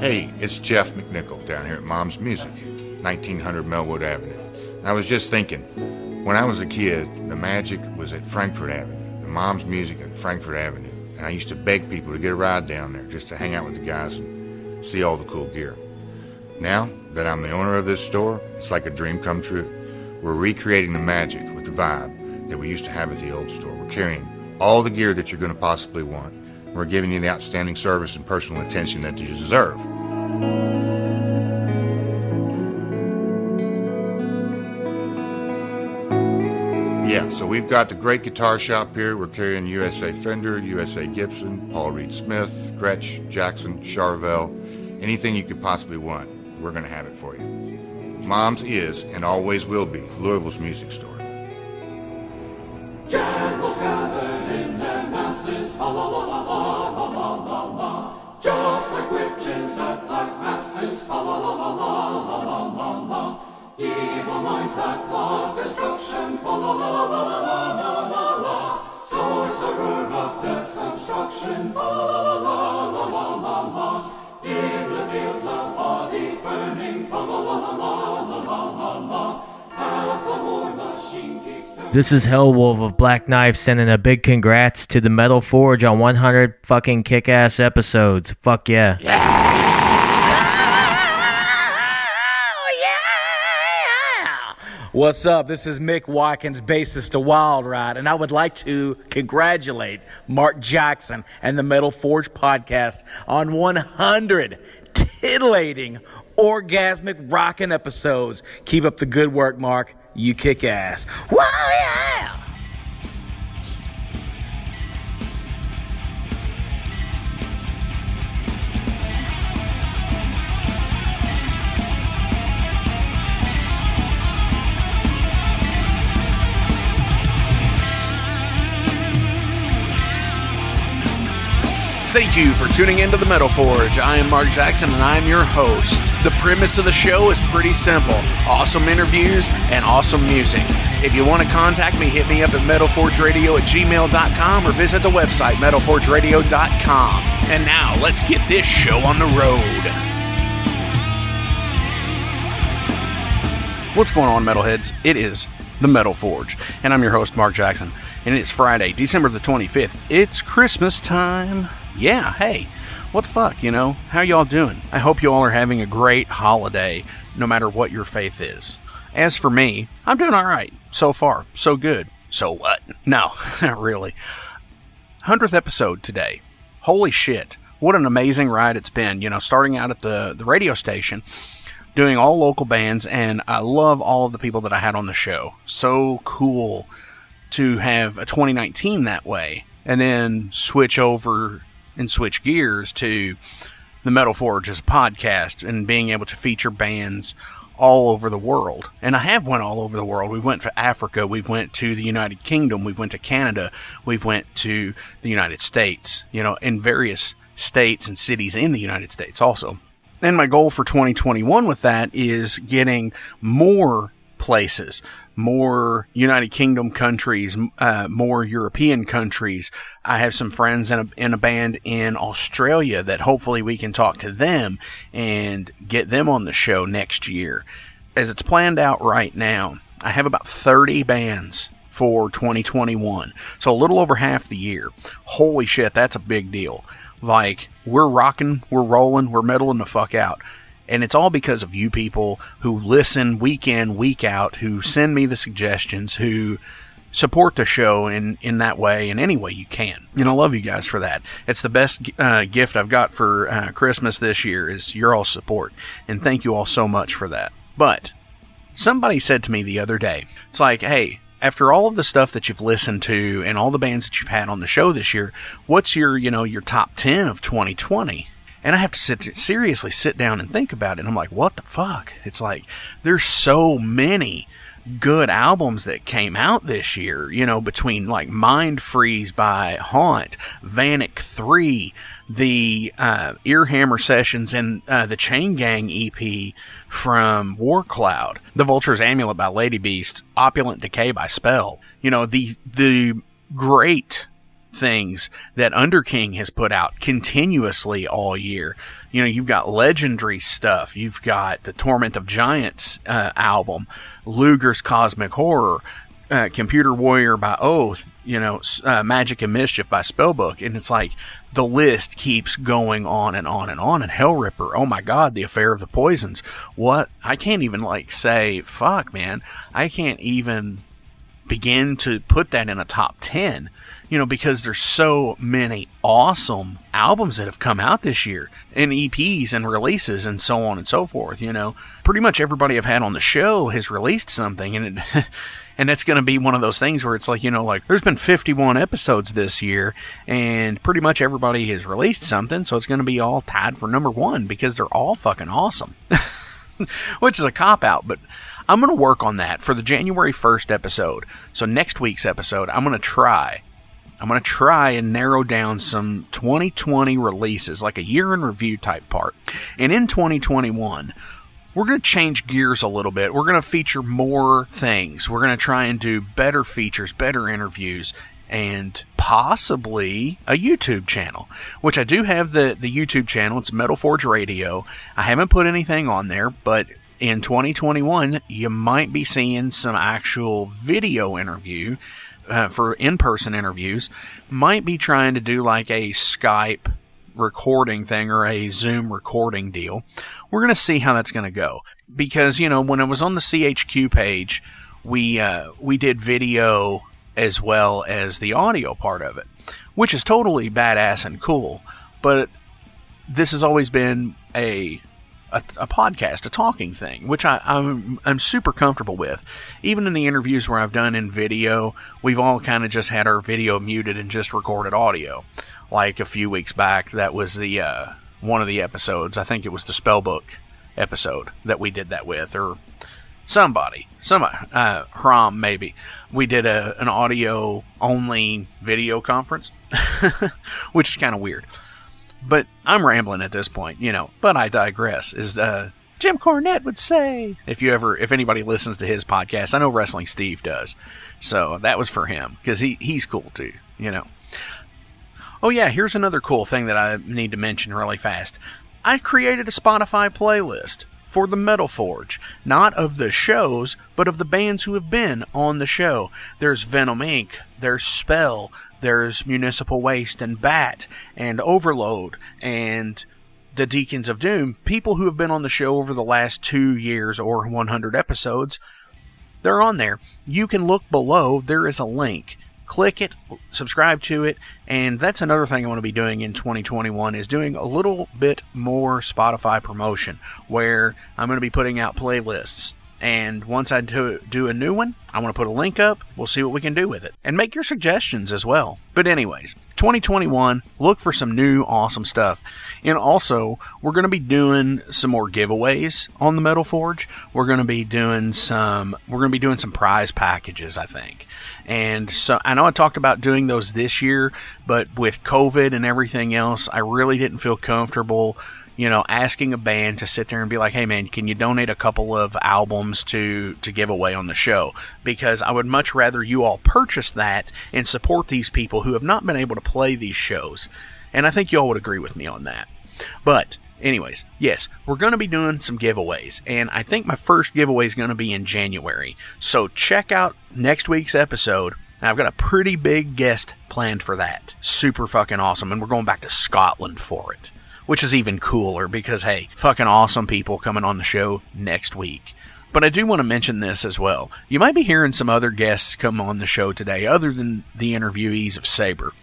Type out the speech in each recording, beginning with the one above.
Hey, it's Jeff McNichol down here at Mom's Music, 1900 Melwood Avenue. And I was just thinking, when I was a kid, the magic was at Frankfort Avenue, the Mom's Music at Frankfort Avenue. And I used to beg people to get a ride down there just to hang out with the guys and see all the cool gear. Now that I'm the owner of this store, it's like a dream come true. We're recreating the magic with the vibe that we used to have at the old store. We're carrying all the gear that you're going to possibly want. We're giving you the outstanding service and personal attention that you deserve. Yeah, so we've got the great guitar shop here. We're carrying USA Fender, USA Gibson, Paul Reed Smith, Gretsch, Jackson, Charvel, anything you could possibly want. We're going to have it for you. Mom's is and always will be Louisville's music store. Generals gathered in their masses, fa la la la la la la la la. Just like witches at black masses, fa la la la la la la la la. Evil minds that plot destruction, fa la la la la la la la la. Sorcerer of death's obstruction, fa la la la la la la la. In the fields the bodies burning, fa la la la la la la la la. As the war machine keeps turning. This is Hellwolf of Black Knife sending a big congrats to the Metal Forge on 100 fucking kick-ass episodes. Fuck yeah. What's up? This is Mick Watkins, bassist of Wild Ride, and I would like to congratulate Mark Jackson and the Metal Forge podcast on 100 titillating, orgasmic, rockin' episodes. Keep up the good work, Mark. You kick ass. Wow, yeah! Thank you for tuning into the Metal Forge. I am Mark Jackson and I'm your host. The premise of the show is pretty simple. Awesome interviews and awesome music. If you want to contact me, hit me up at metalforgeradio@gmail.com or visit the website metalforgeradio.com. And now let's get this show on the road. What's going on, Metalheads? It is the Metal Forge and I'm your host, Mark Jackson. And it's Friday, December the 25th. It's Christmas time. Yeah, hey, what the fuck, you know? How y'all doing? I hope you all are having a great holiday, no matter what your faith is. As for me, I'm doing alright. So far, so good. So what? No, not really. 100th episode today. Holy shit. What an amazing ride it's been. You know, starting out at the radio station, doing all local bands, and I love all of the people that I had on the show. So cool to have a 2019 that way, and then switch over and switch gears to the Metal Forge as a podcast and being able to feature bands all over the world. And I have went all over the world. We went to Africa, we went to the United Kingdom, we went to Canada, we went to the United States, you know, in various states and cities in the United States also. And my goal for 2021 with that is getting more places, more United Kingdom countries, more European countries. I have some friends in a band in Australia that hopefully we can talk to them and get them on the show next year. As it's planned out right now, I have about 30 bands for 2021. So a little over half the year. Holy shit, that's a big deal. Like, we're rocking, we're rolling, we're medaling the fuck out. And it's all because of you people who listen week in, week out, who send me the suggestions, who support the show in that way, in any way you can. And I love you guys for that. It's the best gift I've got for Christmas this year is your all support. And thank you all so much for that. But somebody said to me the other day, it's like, hey, after all of the stuff that you've listened to and all the bands that you've had on the show this year, what's your top 10 of 2020? And I have to seriously sit down and think about it. And I'm like, what the fuck? It's like, there's so many good albums that came out this year, you know, between like Mind Freeze by Haunt, Vanik 3, the Earhammer Sessions, and the Chain Gang EP from Warcloud, The Vulture's Amulet by Lady Beast, Opulent Decay by Spell. You know, the great things that Underking has put out continuously all year. You know, you've got legendary stuff. You've got the Torment of Giants album, Luger's Cosmic Horror, Computer Warrior by Oath, you know, Magic and Mischief by Spellbook. And it's like the list keeps going on and on and on. And Hellripper, oh my God, The Affair of the Poisons. What? I can't even like say, fuck, man. I can't even begin to put that in a top 10. You know, because there's so many awesome albums that have come out this year, and EPs and releases and so on and so forth. You know, pretty much everybody I've had on the show has released something, and and it's going to be one of those things where it's like, you know, like there's been 51 episodes this year, and pretty much everybody has released something, so it's going to be all tied for number one because they're all fucking awesome, which is a cop-out, but I'm going to work on that for the January 1st episode. So next week's episode, I'm going to try and narrow down some 2020 releases, like a year in review type part. And in 2021, we're going to change gears a little bit. We're going to feature more things. We're going to try and do better features, better interviews, and possibly a YouTube channel, which I do have the YouTube channel. It's Metal Forge Radio. I haven't put anything on there, but in 2021, you might be seeing some actual video interview for in-person interviews. Might be trying to do like a Skype recording thing or a Zoom recording deal. We're going to see how that's going to go. Because, you know, when I was on the CHQ page, we did video as well as the audio part of it, which is totally badass and cool. But this has always been a podcast, a talking thing, which I'm super comfortable with. Even in the interviews where I've done in video, we've all kind of just had our video muted and just recorded audio. Like a few weeks back, that was the one of the episodes. I think it was the Spellbook episode that we did that with, or somebody, Hram maybe. We did an audio only video conference, which is kind of weird. But I'm rambling at this point, you know, but I digress, as Jim Cornette would say. If anybody listens to his podcast, I know Wrestling Steve does. So that was for him, because he's cool too, you know. Oh yeah, here's another cool thing that I need to mention really fast. I created a Spotify playlist for the Metal Forge. Not of the shows, but of the bands who have been on the show. There's Venom Inc., there's Spell, there's Municipal Waste and Bat and Overload and the Deacons of Doom. People who have been on the show over the last 2 years or 100 episodes, they're on there. You can look below. There is a link. Click it, subscribe to it, and that's another thing I want to be doing in 2021 is doing a little bit more Spotify promotion where I'm going to be putting out playlists. And once I do a new one, I want to put a link up. We'll see what we can do with it. And make your suggestions as well. But anyways, 2021, look for some new awesome stuff. And also, we're going to be doing some more giveaways on the Metal Forge. We're going to be doing some prize packages, I think. And so I know I talked about doing those this year, but with COVID and everything else, I really didn't feel comfortable, you know, asking a band to sit there and be like, hey man, can you donate a couple of albums to give away on the show? Because I would much rather you all purchase that and support these people who have not been able to play these shows. And I think you all would agree with me on that. But anyways, yes, we're going to be doing some giveaways. And I think my first giveaway is going to be in January. So check out next week's episode. I've got a pretty big guest planned for that. Super fucking awesome. And we're going back to Scotland for it, which is even cooler because, hey, fucking awesome people coming on the show next week. But I do want to mention this as well. You might be hearing some other guests come on the show today other than the interviewees of Saber.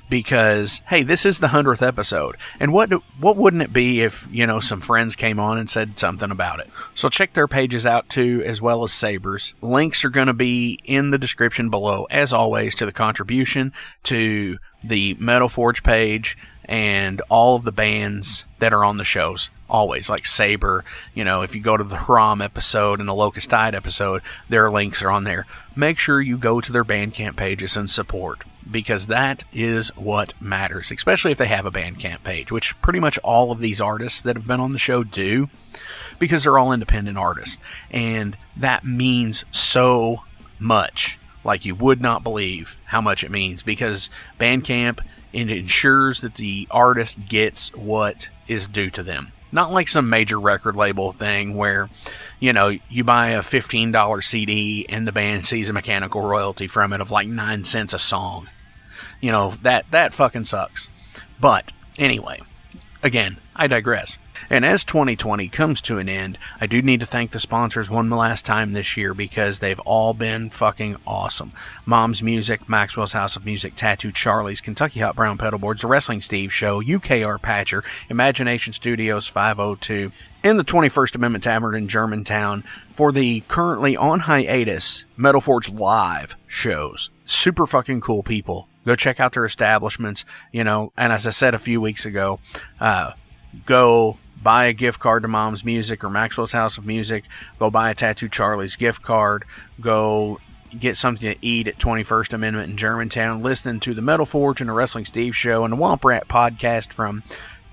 Because, hey, this is the 100th episode. And what wouldn't it be if, you know, some friends came on and said something about it? So check their pages out too, as well as Saber's. Links are going to be in the description below, as always, to the contribution, to the Metal Forge page, and all of the bands that are on the shows. Always, like Saber, you know, if you go to the Hram episode and the Locust Tide episode, their links are on there. Make sure you go to their Bandcamp pages and support, because that is what matters, especially if they have a Bandcamp page, which pretty much all of these artists that have been on the show do, because they're all independent artists, and that means so much like you would not believe how much it means, because Bandcamp, it ensures that the artist gets what is due to them. Not like some major record label thing where, you know, you buy a $15 CD and the band sees a mechanical royalty from it of like 9 cents a song. You know, that fucking sucks. But anyway, again, I digress. And as 2020 comes to an end, I do need to thank the sponsors one last time this year, because they've all been fucking awesome. Mom's Music, Maxwell's House of Music, Tattoo Charlie's, Kentucky Hot Brown Pedalboards, The Wrestling Steve Show, UKR Patcher, Imagination Studios 502, and the 21st Amendment Tavern in Germantown for the currently on hiatus Metal Forge Live shows. Super fucking cool people. Go check out their establishments, you know, and as I said a few weeks ago, go buy a gift card to Mom's Music or Maxwell's House of Music. Go buy a Tattoo Charlie's gift card. Go get something to eat at 21st Amendment in Germantown. Listening to the Metal Forge and the Wrestling Steve Show and the Womp Rat podcast from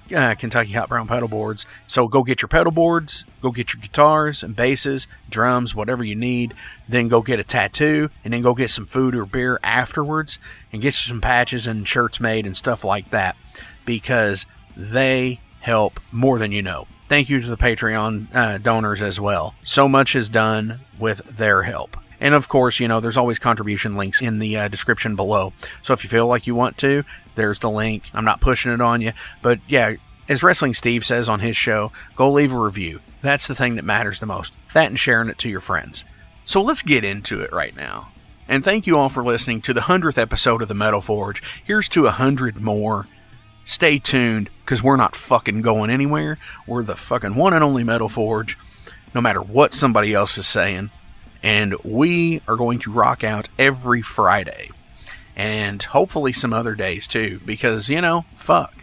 Kentucky Hot Brown Pedalboards. So go get your pedalboards, go get your guitars and basses, drums, whatever you need. Then go get a tattoo, and then go get some food or beer afterwards, and get some patches and shirts made and stuff like that, because they help more than you know. Thank you to the Patreon donors as well. So much is done with their help. And of course, you know, there's always contribution links in the description below. So if you feel like you want to, there's the link. I'm not pushing it on you. But yeah, as Wrestling Steve says on his show, go leave a review. That's the thing that matters the most. That and sharing it to your friends. So let's get into it right now. And thank you all for listening to the 100th episode of the Metal Forge. Here's to 100 more. Stay tuned, because we're not fucking going anywhere. We're the fucking one and only Metal Forge, no matter what somebody else is saying. And we are going to rock out every Friday. And hopefully some other days too, because, you know, fuck.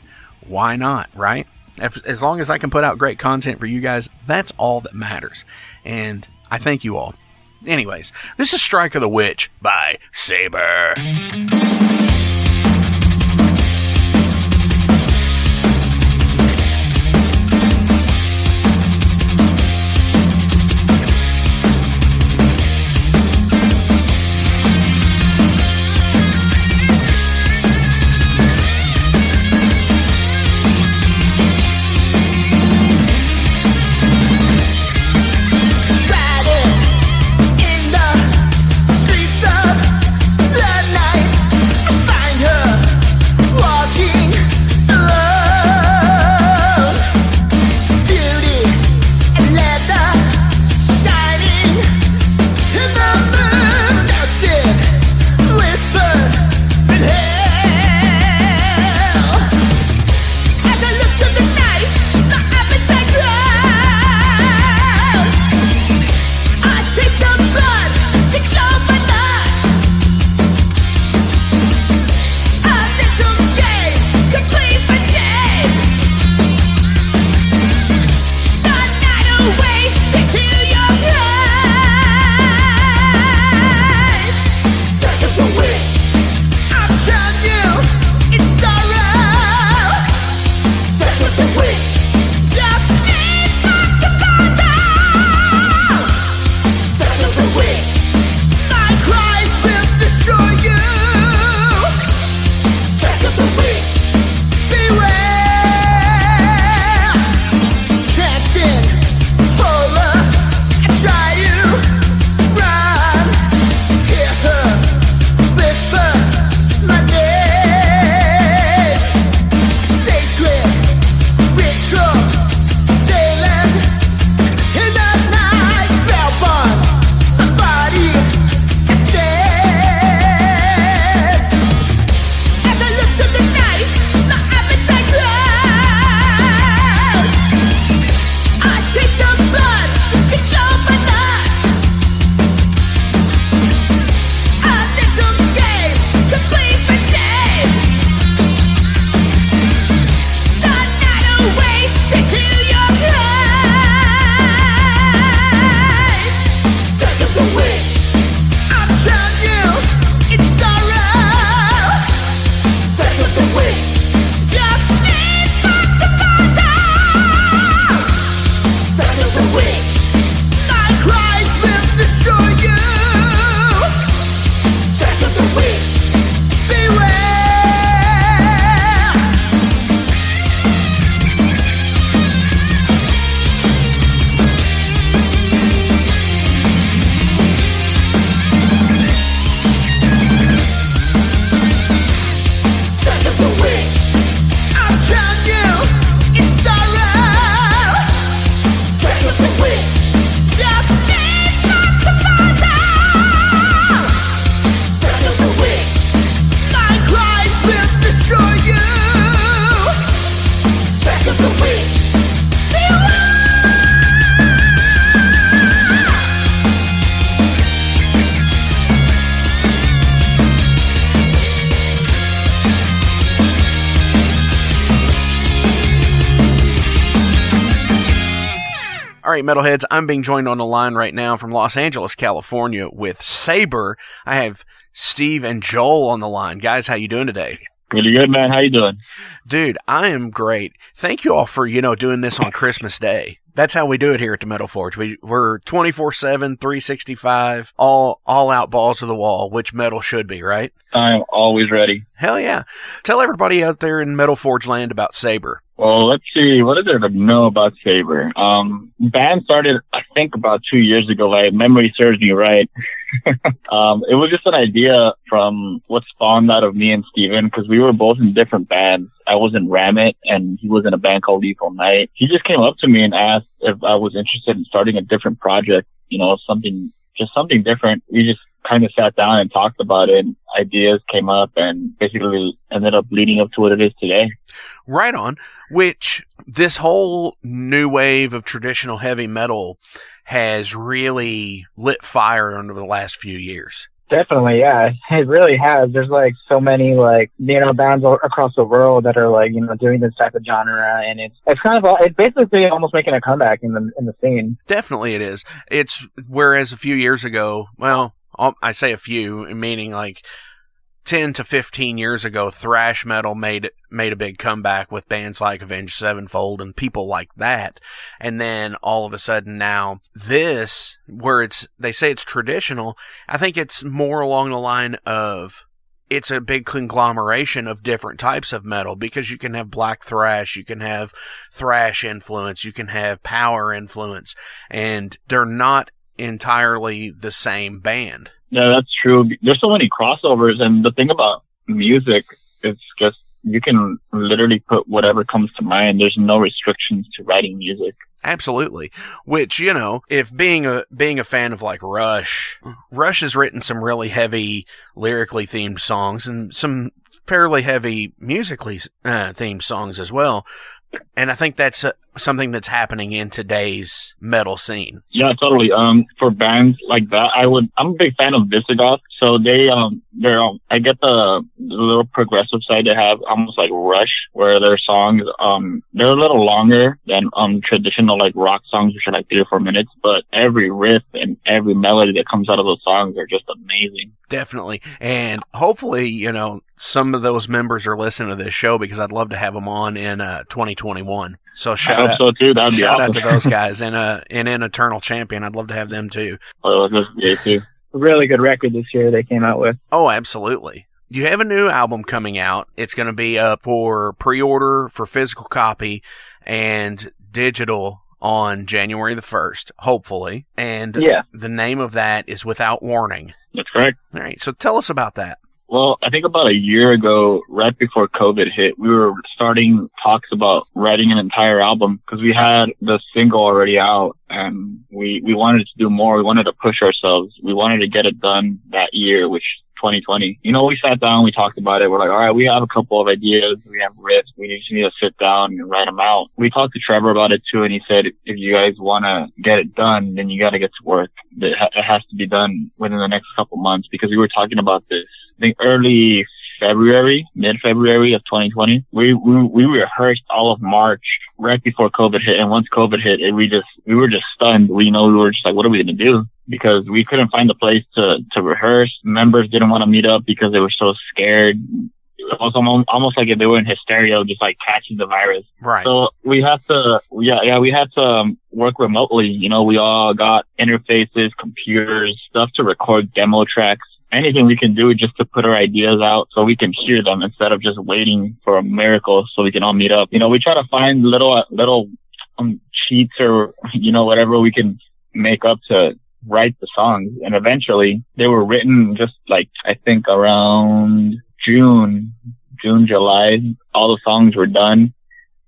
Why not, right? As long as I can put out great content for you guys, that's all that matters. And I thank you all. Anyways, this is Strike of the Witch by Saber. Ritual attack of the witch. All right, metalheads, I'm being joined on the line right now from Los Angeles, California with Saber. I have Steve and Joel on the line. Guys, how you doing today? Pretty good, man. How you doing? Dude, I am great. Thank you all for, doing this on Christmas Day. That's how we do it here at the Metal Forge. We're 24/7, 365, all out balls to the wall, which metal should be, right? I'm always ready. Hell yeah. Tell everybody out there in Metal Forge land about Saber. Well, let's see. What is there to know about Saber? Band started, I think, about 2 years ago. Like, memory serves me right. It was just an idea from what spawned out of me and Steven, because we were both in different bands. I was in Ramit, and he was in a band called Lethal Night. He just came up to me and asked if I was interested in starting a different project, something different. We just kind of sat down and talked about it, and ideas came up, and basically ended up leading up to what it is today. Right on. Which this whole new wave of traditional heavy metal has really lit fire over the last few years. Definitely, yeah. It really has. There's so many bands across the world that are doing this type of genre, and it's it's basically almost making a comeback in the scene. Definitely it is. It's whereas a few years ago, well, I say a few, meaning 10 to 15 years ago, thrash metal made a big comeback with bands like Avenged Sevenfold and people like that. And then all of a sudden now this, where they say it's traditional, I think it's more along the line of it's a big conglomeration of different types of metal, because you can have black thrash, you can have thrash influence, you can have power influence, and they're not entirely the same band. Yeah, that's true. There's so many crossovers, and the thing about music is just you can literally put whatever comes to mind. There's no restrictions to writing music. Absolutely. Which, if being a fan of Rush has written some really heavy lyrically themed songs and some fairly heavy musically themed songs as well. And I think that's something that's happening in today's metal scene. Yeah, totally. For bands like that, I'm a big fan of Visigoth. So I get the little progressive side they have, almost like Rush, where their songs, they're a little longer than traditional rock songs, which are 3 or 4 minutes. But every riff and every melody that comes out of those songs are just amazing. Definitely. And hopefully, some of those members are listening to this show, because I'd love to have them on in 2021. So shout out, so too. That'd be shout awesome. out to those guys. And in Eternal Champion, I'd love to have them too. Oh, that's great too. Really good record this year they came out with. Oh, absolutely. You have a new album coming out. It's going to be up for pre-order for physical copy and digital on January the 1st, hopefully. And the name of that is Without Warning. That's correct. All right. So tell us about that. Well, I think about a year ago, right before COVID hit, we were starting talks about writing an entire album, because we had the single already out, and we wanted to do more. We wanted to push ourselves. We wanted to get it done that year, which 2020. We sat down, we talked about it. We're like, all right, we have a couple of ideas. We have riffs. We just need to sit down and write them out. We talked to Trevor about it too, and he said, if you guys want to get it done, then you got to get to work. It has to be done within the next couple months, because we were talking about this, I think early February, mid-February of 2020. We rehearsed all of March right before COVID hit. And once COVID hit, we were just stunned. We were just like, what are we going to do? Because we couldn't find a place to rehearse. Members didn't want to meet up because they were so scared. It was almost like if they were in hysteria, just catching the virus. Right. So we had to, we had to work remotely. We all got interfaces, computers, stuff to record demo tracks. Anything we can do just to put our ideas out so we can hear them, instead of just waiting for a miracle so we can all meet up. We try to find little sheets or, whatever we can make up to write the songs. And eventually they were written just I think around June, July, all the songs were done.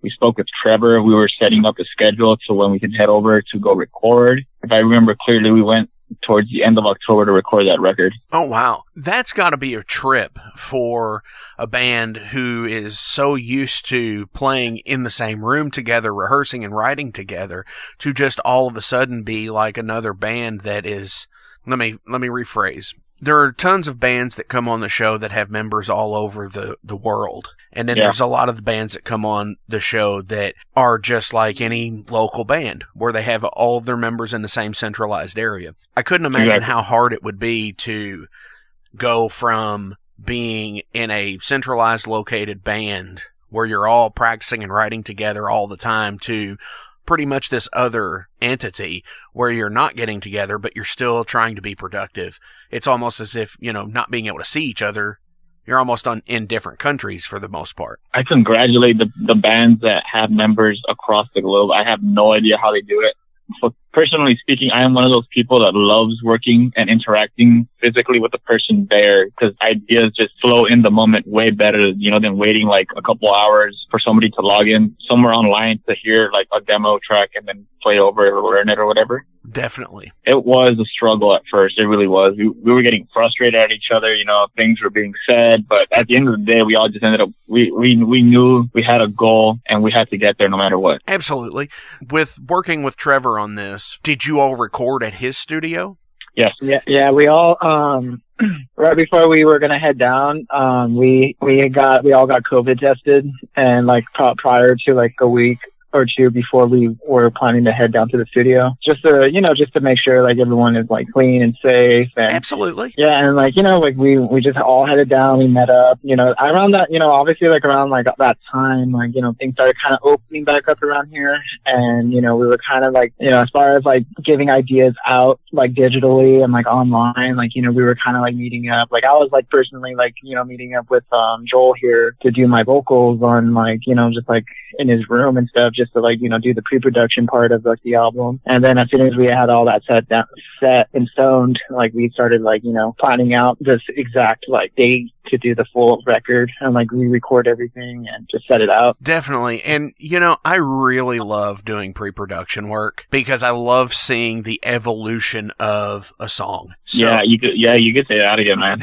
We spoke with Trevor. We were setting up a schedule to when we could head over to go record. If I remember clearly, we went towards the end of October to record that record. Oh, wow. That's got to be a trip for a band who is so used to playing in the same room together, rehearsing and writing together, to just all of a sudden be like another band that is, let me rephrase. There are tons of bands that come on the show that have members all over the world. And then there's a lot of the bands that come on the show that are just like any local band, where they have all of their members in the same centralized area. I couldn't imagine how hard it would be to go from being in a centralized located band where you're all practicing and writing together all the time to pretty much this other entity where you're not getting together, but you're still trying to be productive. It's almost as if, not being able to see each other, you're almost in different countries for the most part. I congratulate the bands that have members across the globe. I have no idea how they do it. So personally speaking, I am one of those people that loves working and interacting physically with the person there, because ideas just flow in the moment way better, than waiting like a couple hours for somebody to log in somewhere online to hear like a demo track and then play over it or learn it or whatever. Definitely. It was a struggle at first. It really was. We were getting frustrated at each other. Things were being said, but at the end of the day, we all just ended up, we knew we had a goal and we had to get there no matter what. Absolutely. With working with Trevor on this, did you all record at his studio? Yes. Yeah, we all, right before we were going to head down, we all got COVID tested, and like prior to like a week or two before we were planning to head down to the studio, just to make sure like everyone is like clean and safe. And absolutely. Yeah. And like, like we just all headed down, we met up, around that, obviously like around like that time, like, things started kind of opening back up around here. And, we were kind of like, as far as like giving ideas out, like digitally and like online, like, we were kind of like meeting up. Like I was like personally like, meeting up with Joel here to do my vocals on like, just like in his room and stuff, just to like, do the pre-production part of like the album. And then as soon as we had all that set and stoned, like we started like, planning out this exact like date to do the full record and like re-record everything and just set it out. Definitely. And I really love doing pre-production work because I love seeing the evolution of a song. So, you could say that again, man.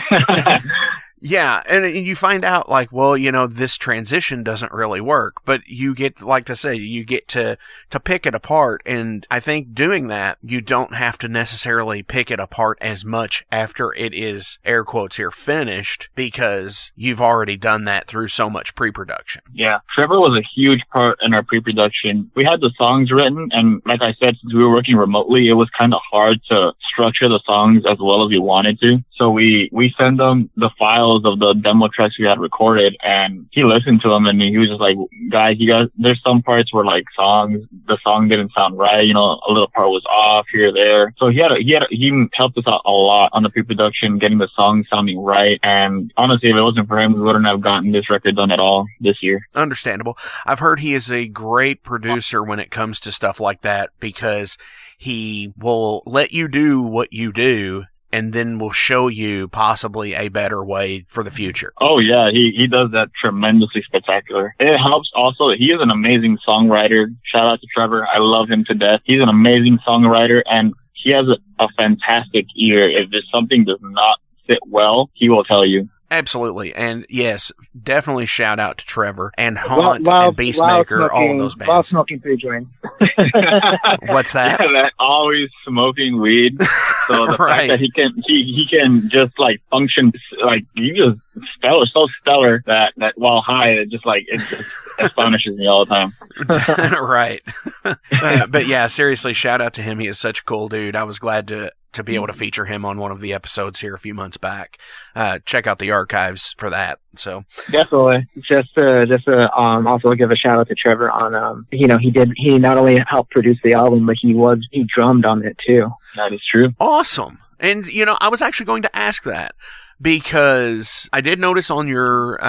yeah, and you find out like, well, this transition doesn't really work, but you get, like to say, you get to pick it apart, and I think doing that, you don't have to necessarily pick it apart as much after it is, air quotes here, finished, because you've already done that through so much pre-production. Yeah, Trevor was a huge part in our pre-production. We had the songs written, and like I said, since we were working remotely, it was kind of hard to structure the songs as well as we wanted to. So we send them the files of the demo tracks we had recorded, and he listened to them and he was just like, guys, there's some parts where like the song didn't sound right, a little part was off here, there. So he helped us out a lot on the pre-production, getting the song sounding right. And honestly, if it wasn't for him, we wouldn't have gotten this record done at all this year. Understandable. I've heard he is a great producer when it comes to stuff like that, because he will let you do what you do and then we'll show you possibly a better way for the future. Oh, yeah. He does that tremendously spectacular. It helps also. He is an amazing songwriter. Shout out to Trevor. I love him to death. He's an amazing songwriter, and he has a fantastic ear. If there's something does not fit well, he will tell you. Absolutely. And yes, definitely shout out to Trevor and Haunt and Beastmaker, all of those bands. While smoking 3 joints. What's that? Yeah, that always smoking weed. So the fact that he can just like function, like he just so stellar that while high, it just astonishes me all the time. Right. But yeah, seriously, shout out to him. He is such a cool dude. I was glad to be able to feature him on one of the episodes here a few months back. Check out the archives for that. So definitely, just also give a shout out to Trevor on he not only helped produce the album, but he drummed on it too. That is true. Awesome. And I was actually going to ask that, because I did notice on your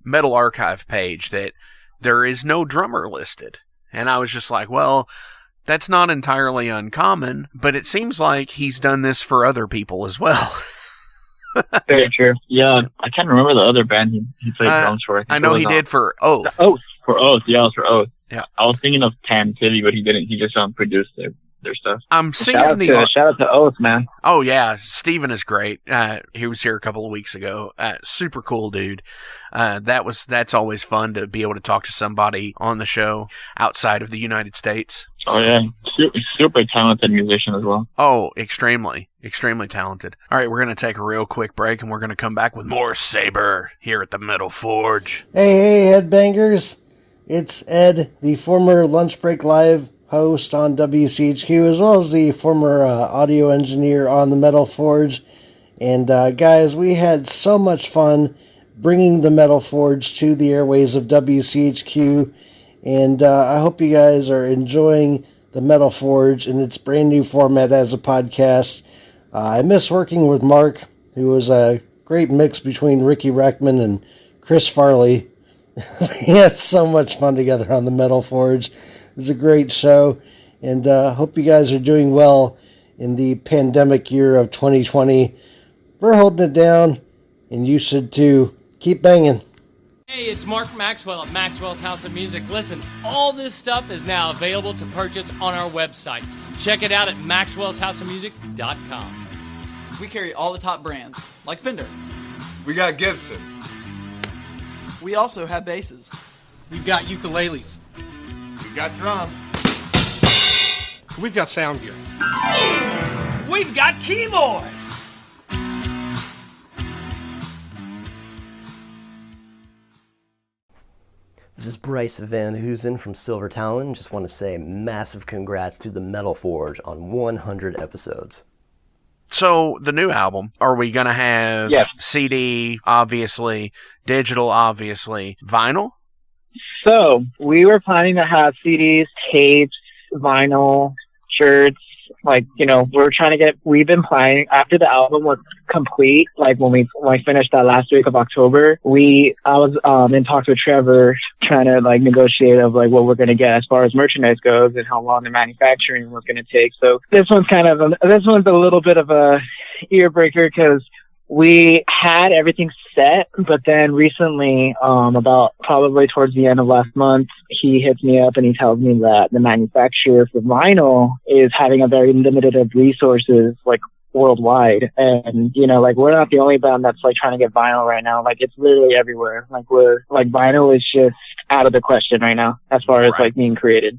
Metal Archive page that there is no drummer listed, and I was just like, well, that's not entirely uncommon, but it seems like he's done this for other people as well. Very true. Yeah, I can't remember the other band he played drums for. I know he did for Oath. For Oath, yeah, it was for Oath. Yeah. I was thinking of Tantivy, but he didn't. He just produced it. their stuff. I'm seeing Shout out to Oath, man. Oh yeah, Steven is great. He was here a couple of weeks ago. Super cool dude. That's always fun to be able to talk to somebody on the show outside of the United States. Oh yeah, super talented musician as well. Oh, extremely talented. All right, we're going to take a real quick break, and we're going to come back with more Saber here at the Metal Forge. Hey, headbangers. It's Ed, the former Lunch Break Live host on WCHQ, as well as the former audio engineer on the Metal Forge. And guys, we had so much fun bringing the Metal Forge to the airways of WCHQ. And I hope you guys are enjoying the Metal Forge in its brand new format as a podcast. I miss working with Mark, who was a great mix between Ricky Rackman and Chris Farley. We had so much fun together on the Metal Forge. It was a great show, and hope you guys are doing well in the pandemic year of 2020. We're holding it down, and you should too. Keep banging. Hey, it's Mark Maxwell at Maxwell's House of Music. Listen, all this stuff is now available to purchase on our website. Check it out at maxwellshouseofmusic.com. We carry all the top brands, like Fender. We got Gibson. We also have basses. We've got ukuleles. We got drums. We've got sound gear. We've got keyboards. This is Bryce Van Hoosen from Silver Talon. Just want to say massive congrats to the Metal Forge on 100 episodes. So, the new album, are we going to have CD, obviously, digital, obviously, vinyl? So, we were planning to have CDs, tapes, vinyl, shirts. Like, you know, we've been planning, after the album was complete, like when I finished that last week of October, I was in talks with Trevor trying to like negotiate of like what we're going to get as far as merchandise goes and how long the manufacturing was going to take. So this one's a little bit of a ear breaker because we had everything set, but then recently, about probably towards the end of last month, he hits me up and he tells me that the manufacturer for vinyl is having a very limited of resources, like worldwide. And, you know, like we're not the only band that's like trying to get vinyl right now. Like it's literally everywhere. Like vinyl is just out of the question right now as far as like being created.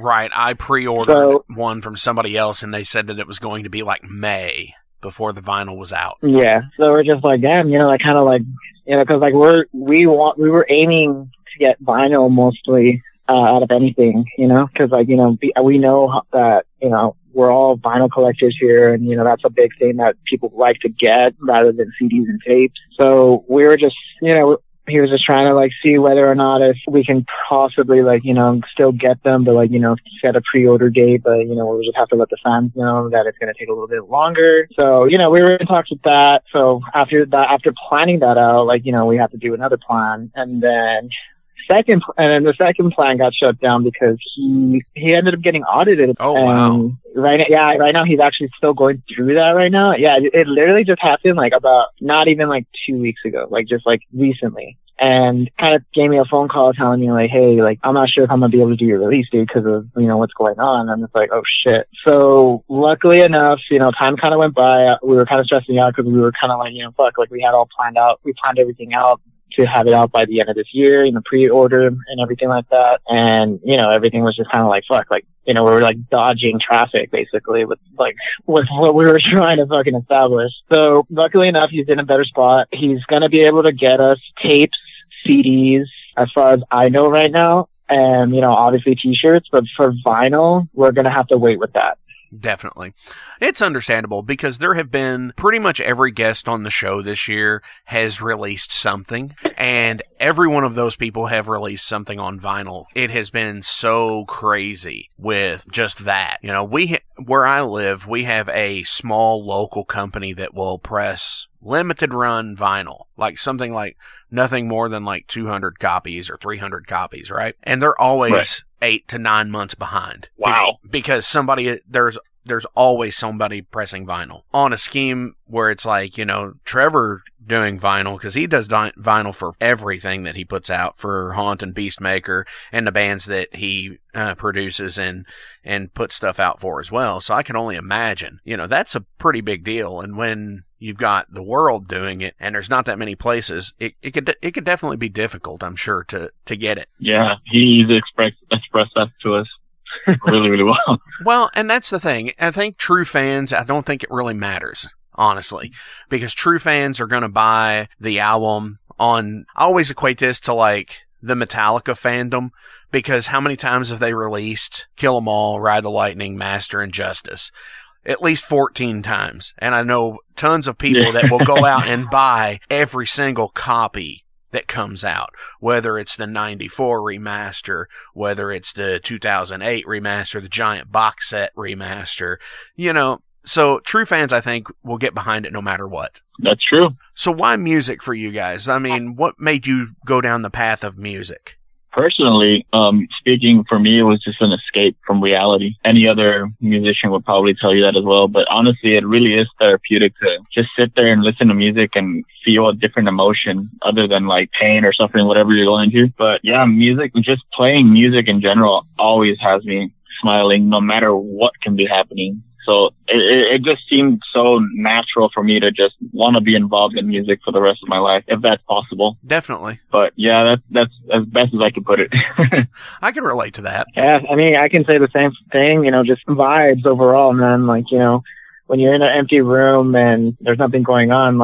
Right. I pre-ordered one from somebody else and they said that it was going to be like May before the vinyl was out. Yeah. So we're just like, damn, you know, like kind of like, you know, cause like we were aiming to get vinyl mostly, out of anything, you know, cause like, you know, we know that, you know, we're all vinyl collectors here and, you know, that's a big thing that people like to get rather than CDs and tapes. So we were just, you know, he was just trying to like see whether or not if we can possibly like, you know, still get them, but like, you know, set a pre-order date, but you know, we'll just have to let the fans know that it's going to take a little bit longer. So, you know, we were in talks with that. So after planning that out, like, you know, we have to do another plan. And then the second plan got shut down because he ended up getting audited. Oh, wow. Right now he's actually still going through that right now. Yeah, it literally just happened like about not even like 2 weeks ago, like just like recently. And kind of gave me a phone call telling me like, hey, like I'm not sure if I'm gonna be able to do your release date because of, you know, what's going on. I'm just like, oh shit. So luckily enough, you know, time kind of went by. We were kind of stressing out because we were kind of like, you know, fuck, like we had all planned out. We planned everything out to have it out by the end of this year, you know, pre-order and everything like that. And, you know, everything was just kind of like, fuck, like, you know, we were like dodging traffic basically with what we were trying to fucking establish. So luckily enough, he's in a better spot. He's going to be able to get us tapes, CDs, as far as I know right now. And, you know, obviously t-shirts, but for vinyl, we're going to have to wait with that. Definitely. It's understandable because there have been pretty much every guest on the show this year has released something, and every one of those people have released something on vinyl. It has been so crazy with just that. You know, where I live, we have a small local company that will press limited run vinyl, like something like nothing more than like 200 copies or 300 copies, right? And they're always 8 to 9 months behind. Wow. Because there's always somebody pressing vinyl on a scheme where it's like, you know, Trevor doing vinyl, because he does vinyl for everything that he puts out for Haunt and Beastmaker and the bands that he produces and puts stuff out for as well. So I can only imagine, that's a pretty big deal. And when you've got the world doing it and there's not that many places, it could definitely be difficult, I'm sure, to get it. Yeah, he's expressed that to us really, really well. Well, and that's the thing. I think true fans, I don't think it really matters, honestly, because true fans are going to buy the album on, I always equate this to like the Metallica fandom, because how many times have they released Kill 'Em All, Ride the Lightning, Master, and Justice? At least 14 times. And I know tons of people that will go out and buy every single copy that comes out, whether it's the 94 remaster, whether it's the 2008 remaster, the giant box set remaster, so true fans, I think, will get behind it no matter what. That's true. So why music for you guys? I mean, what made you go down the path of music? Personally, speaking for me, it was just an escape from reality. Any other musician would probably tell you that as well. But honestly, it really is therapeutic to just sit there and listen to music and feel a different emotion other than like pain or suffering, whatever you're going through. But yeah, music, just playing music in general always has me smiling no matter what can be happening. So it just seemed so natural for me to just want to be involved in music for the rest of my life, if that's possible. Definitely. But yeah, that's as best as I can put it. I can relate to that. Yeah, I mean, I can say the same thing, just vibes overall, man. Like, when you're in an empty room and there's nothing going on,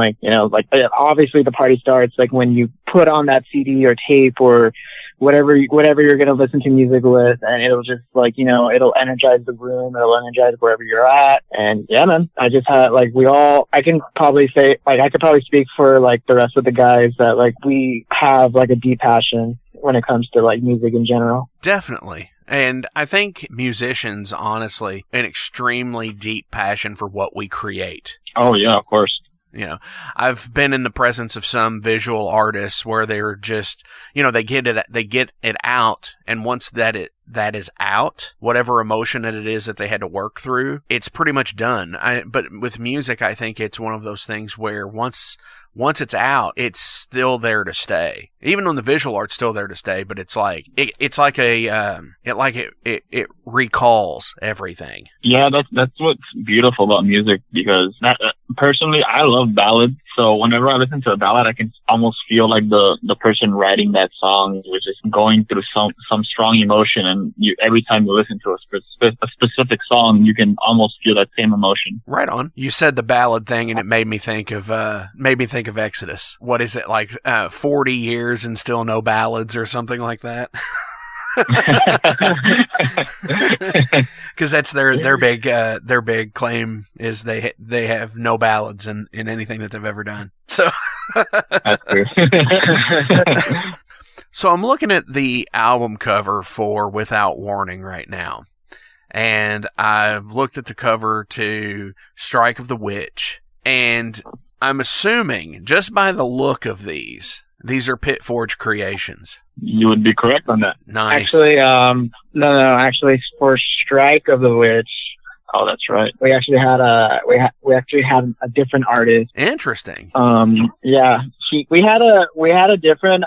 obviously the party starts, like when you put on that CD or tape or whatever you're going to listen to music with, and it'll just it'll energize the room, it'll energize wherever you're at. And yeah, man, I just had I can probably say, I could probably speak for the rest of the guys that we have a deep passion when it comes to music in general. Definitely. And I think musicians, honestly, an extremely deep passion for what we create. Oh yeah, of course. I've been in the presence of some visual artists where they're just, they get it out, and once that is out, whatever emotion that it is that they had to work through, it's pretty much done. But with music, I think it's one of those things where once it's out, it's still there to stay. Even on the visual art's still there to stay, but it recalls everything. Yeah, that's what's beautiful about music, because personally, I love ballads. So whenever I listen to a ballad, I can almost feel like the person writing that song was just going through some strong emotion, and every time you listen to a specific song, you can almost feel that same emotion. Right on. You said the ballad thing, and it made me think of Exodus. What is it, 40 years and still no ballads or something like that? Because that's their big claim is they have no ballads in anything that they've ever done. So that's true. So I'm looking at the album cover for Without Warning right now, and I've looked at the cover to Strike of the Witch, and I'm assuming just by the look of these are Pitforge creations. You would be correct on that. Nice. Actually, no. Actually, for Strike of the Witch, oh, that's right. we actually had a different artist. Interesting. Yeah, we had a different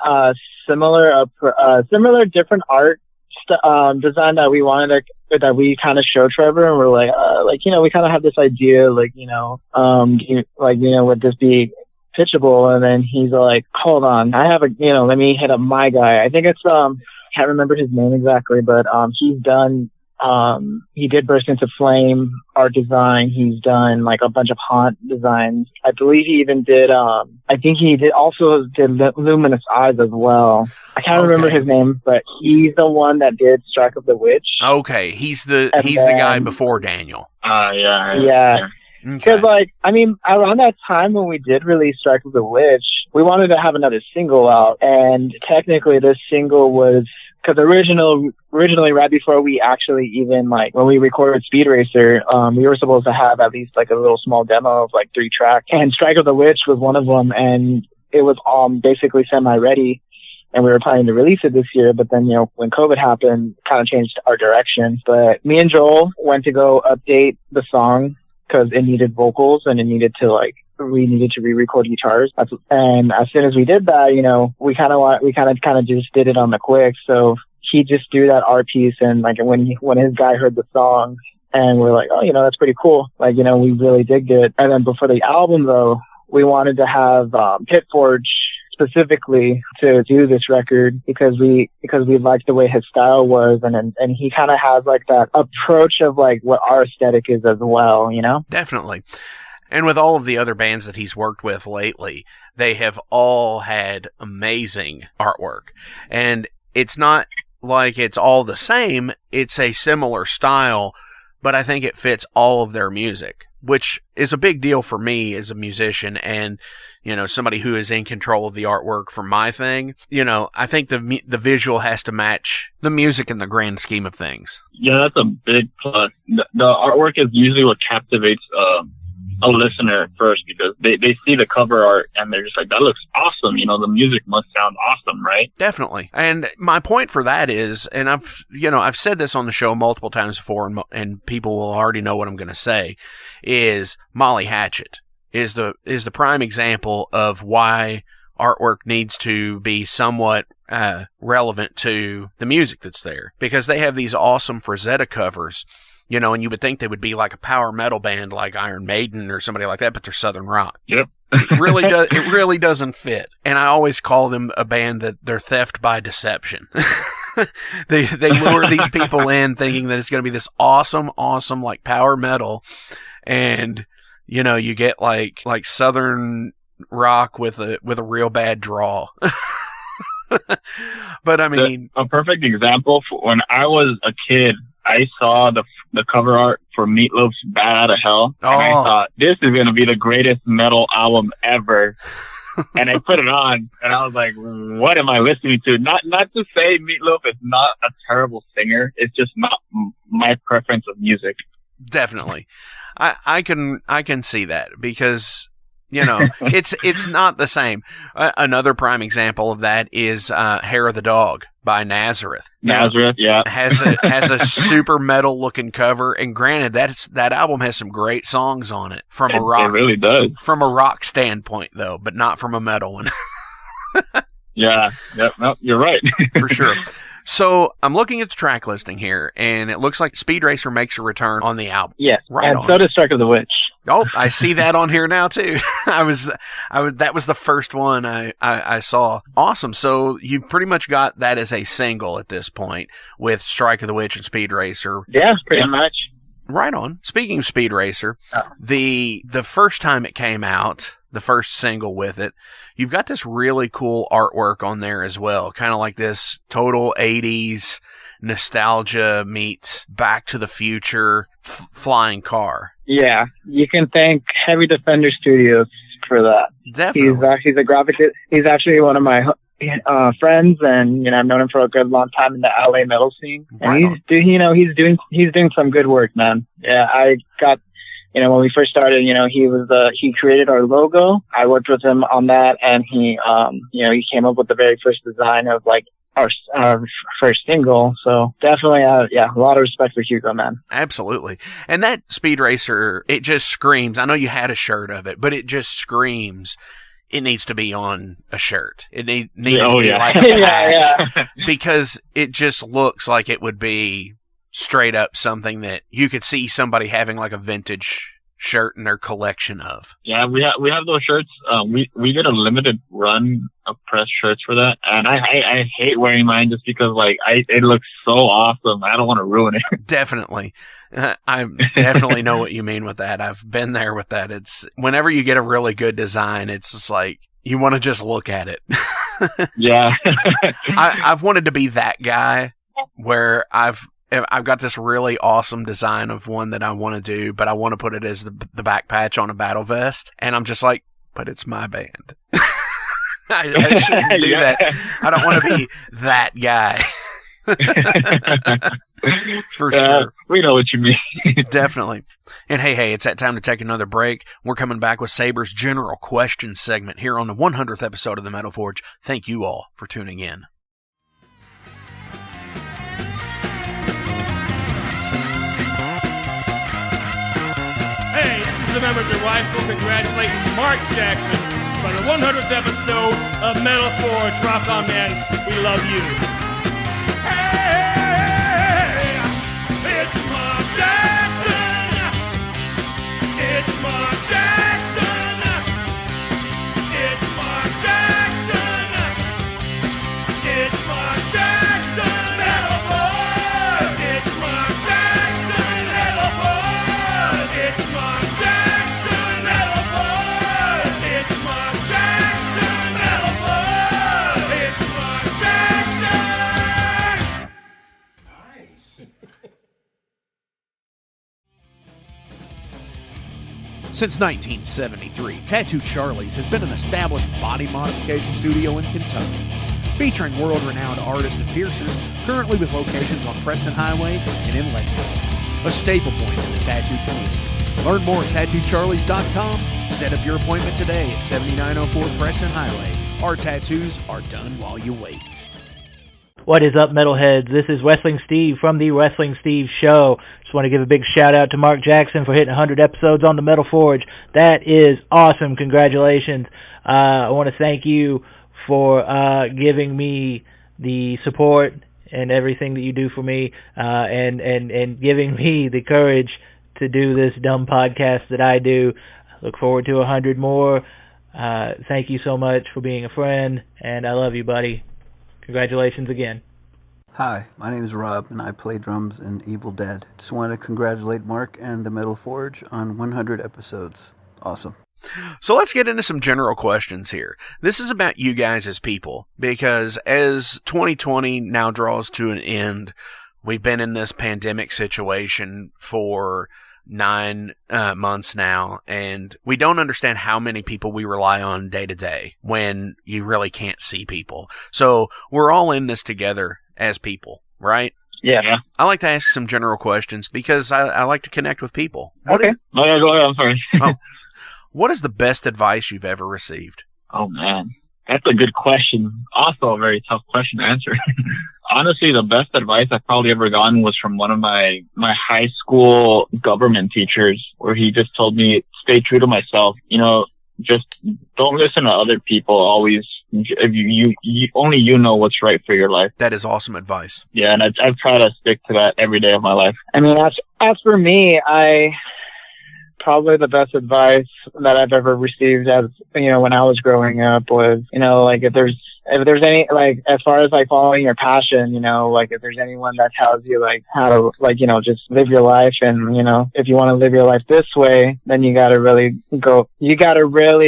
similar different art design that we wanted that we kind of showed Trevor, and we're we kind of have this idea, would this be pitchable? And then he's like, hold on, I have let me hit up my guy. I think it's can't remember his name exactly, but he's done he did Burst Into Flame art design. He's done a bunch of Haunt designs. I believe he even did I think he did Luminous Eyes as well. I can't remember his name, but he's the one that did Strike of the Witch. Okay, he's the guy before Daniel. Yeah. Because, around that time when we did release Strike of the Witch, we wanted to have another single out. And technically, this single was, because originally, right before we actually even, when we recorded Speed Racer, we were supposed to have at least, a little small demo of, 3 tracks. And Strike of the Witch was one of them, and it was basically semi-ready. And we were planning to release it this year, but then, when COVID happened, kind of changed our direction. But me and Joel went to go update the song, because it needed vocals and it needed to we needed to re-record guitars. And as soon as we did that, you know, we kind of just did it on the quick. So he just threw that art piece, and like when his guy heard the song, and we're like, oh, you know, that's pretty cool. Like, you know, we really digged it. And then before the album, though, we wanted to have Pitforge specifically to do this record because we liked the way his style was, and he kind of has like that approach of like what our aesthetic is as well, you know? Definitely. And with all of the other bands that he's worked with lately, they have all had amazing artwork. And it's not like it's all the same, it's a similar style, but I think it fits all of their music, which is a big deal for me as a musician and, you know, somebody who is in control of the artwork for my thing. You know, I think the visual has to match the music in the grand scheme of things. Yeah, that's a big plus. The artwork is usually what captivates a listener first, because they see the cover art and they're just like, that looks awesome. You know, the music must sound awesome, right? Definitely. And my point for that is, and I've said this on the show multiple times before, and people will already know what I'm going to say, is Molly Hatchet is the prime example of why artwork needs to be somewhat relevant to the music that's there, because they have these awesome Frazetta covers. You know, and you would think they would be like a power metal band like Iron Maiden or somebody like that, but they're Southern rock. Yep. It really doesn't fit. And I always call them a band that they're theft by deception. They lure these people in thinking that it's going to be this awesome like power metal, and you know, you get like Southern rock with a real bad draw. But I mean, a perfect example, when I was a kid, I saw the cover art for Meatloaf's Bad Out of Hell, and I thought, this is going to be the greatest metal album ever. And I put it on, and I was like, what am I listening to? Not to say Meatloaf is not a terrible singer. It's just not my preference of music. Definitely. I can see that, because, you know, it's not the same. Another prime example of that is Hair of the Dog by Nazareth. Nazareth, yeah. has a super metal looking cover, and granted, that album has some great songs on it from a rock. It really does. From a rock standpoint, though, but not from a metal one. Yeah. Yep. No, you're right. For sure. So I'm looking at the track listing here, and it looks like Speed Racer makes a return on the album. Yes, right and on. so does Strike of the Witch. Oh, I see that on here now too. That was the first one I saw. Awesome. So you've pretty much got that as a single at this point with Strike of the Witch and Speed Racer. Yeah, pretty much. Right on. Speaking of Speed Racer, the first time it came out, the first single with it, you've got this really cool artwork on there as well. Kind of like this total 80s nostalgia meets Back to the Future flying car. Yeah, you can thank Heavy Defender Studios for that. Definitely. He's a graphic. He's actually one of my friends, and you know, I've known him for a good long time in the LA metal scene. And he's doing some good work, man. Yeah, I got, you know, when we first started, you know, he created our logo. I worked with him on that, and he came up with the very first design of like our first single. So definitely, a lot of respect for Hugo, man. Absolutely. And that Speed Racer, it just screams. I know you had a shirt of it, but it just screams. It needs to be on a shirt. It needs to be like a patch, because it just looks like it would be straight up something that you could see somebody having like a vintage shirt in their collection of. Yeah, we have those shirts. We did a limited run of press shirts for that, and I hate wearing mine just because like it looks so awesome. I don't want to ruin it. Definitely. I definitely know what you mean with that. I've been there with that. It's whenever you get a really good design, it's just like you want to just look at it. Yeah. I've wanted to be that guy where I've got this really awesome design of one that I want to do, but I want to put it as the back patch on a battle vest, and I'm just like, but it's my band. I shouldn't do that. I don't want to be that guy. For sure. We know what you mean. Definitely. And hey, it's that time to take another break. We're coming back with Saber's General Question segment here on the 100th episode of the Metal Forge. Thank you all for tuning in. Hey, this is the members and wife will congratulate Mark Jackson for the 100th episode of Metal Forge. Rock on, man. We love you. Hey, it's Mark Jackson. It's Mark Jackson. It's Mark Jackson. It's Mark Jackson. Metal Forge. It's Mark Jackson. Metal Forge. It's Mark Jackson. Metal Forge. It's Mark Jackson. Metal Forge. It's Mark Jackson. Nice. Since 1973, Tattoo Charlie's has been an established body modification studio in Kentucky, featuring world-renowned artists and piercers, currently with locations on Preston Highway and in Lexington, a staple point in the tattoo community. Learn more at tattoocharlies.com. Set up your appointment today at 7904 Preston Highway. Our tattoos are done while you wait. What is up, metalheads? This is Wrestling Steve from the Wrestling Steve Show. Just want to give a big shout out to Mark Jackson for hitting 100 episodes on the Metal Forge. That is awesome. Congratulations. I want to thank you for giving me the support and everything that you do for me, and giving me the courage to do this dumb podcast that I do. Look forward to 100 more. Thank you so much for being a friend, and I love you, buddy. Congratulations again. Hi, my name is Rob, and I play drums in Evil Dead. Just want to congratulate Mark and the Metal Forge on 100 episodes. Awesome. So let's get into some general questions here. This is about you guys as people, because as 2020 now draws to an end, we've been in this pandemic situation for 9 months now, and we don't understand how many people we rely on day to day when you really can't see people. So we're all in this together as people, right? Yeah. I like to ask some general questions because I like to connect with people. Okay. Oh, yeah, go ahead. I'm sorry. What is the best advice you've ever received? Oh, man. That's a good question. Also a very tough question to answer. Honestly, the best advice I've probably ever gotten was from one of my high school government teachers, where he just told me, stay true to myself. You know, just don't listen to other people. Always, if you only you know what's right for your life. That is awesome advice. Yeah, and I've tried to stick to that every day of my life. I mean, as for me, probably the best advice that I've ever received, as you know, when I was growing up, was, you know, like, if there's any, like, as far as like following your passion, you know, like, if there's anyone that tells you like how to, like, you know, just live your life, and, you know, if you want to live your life this way, then you got to really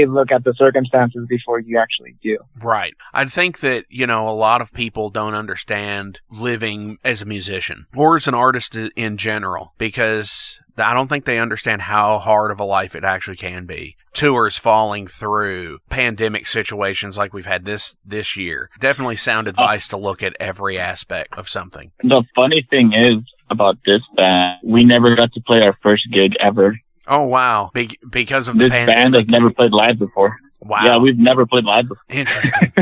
look at the circumstances before you actually do. Right. I think that, you know, a lot of people don't understand living as a musician or as an artist in general, because I don't think they understand how hard of a life it actually can be. Tours falling through, pandemic situations like we've had this year. Definitely sound advice to look at every aspect of something. The funny thing is about this band, we never got to play our first gig ever. Oh, wow. Because of the pandemic. This band has never played live before. Wow. Yeah, we've never played live before. Interesting.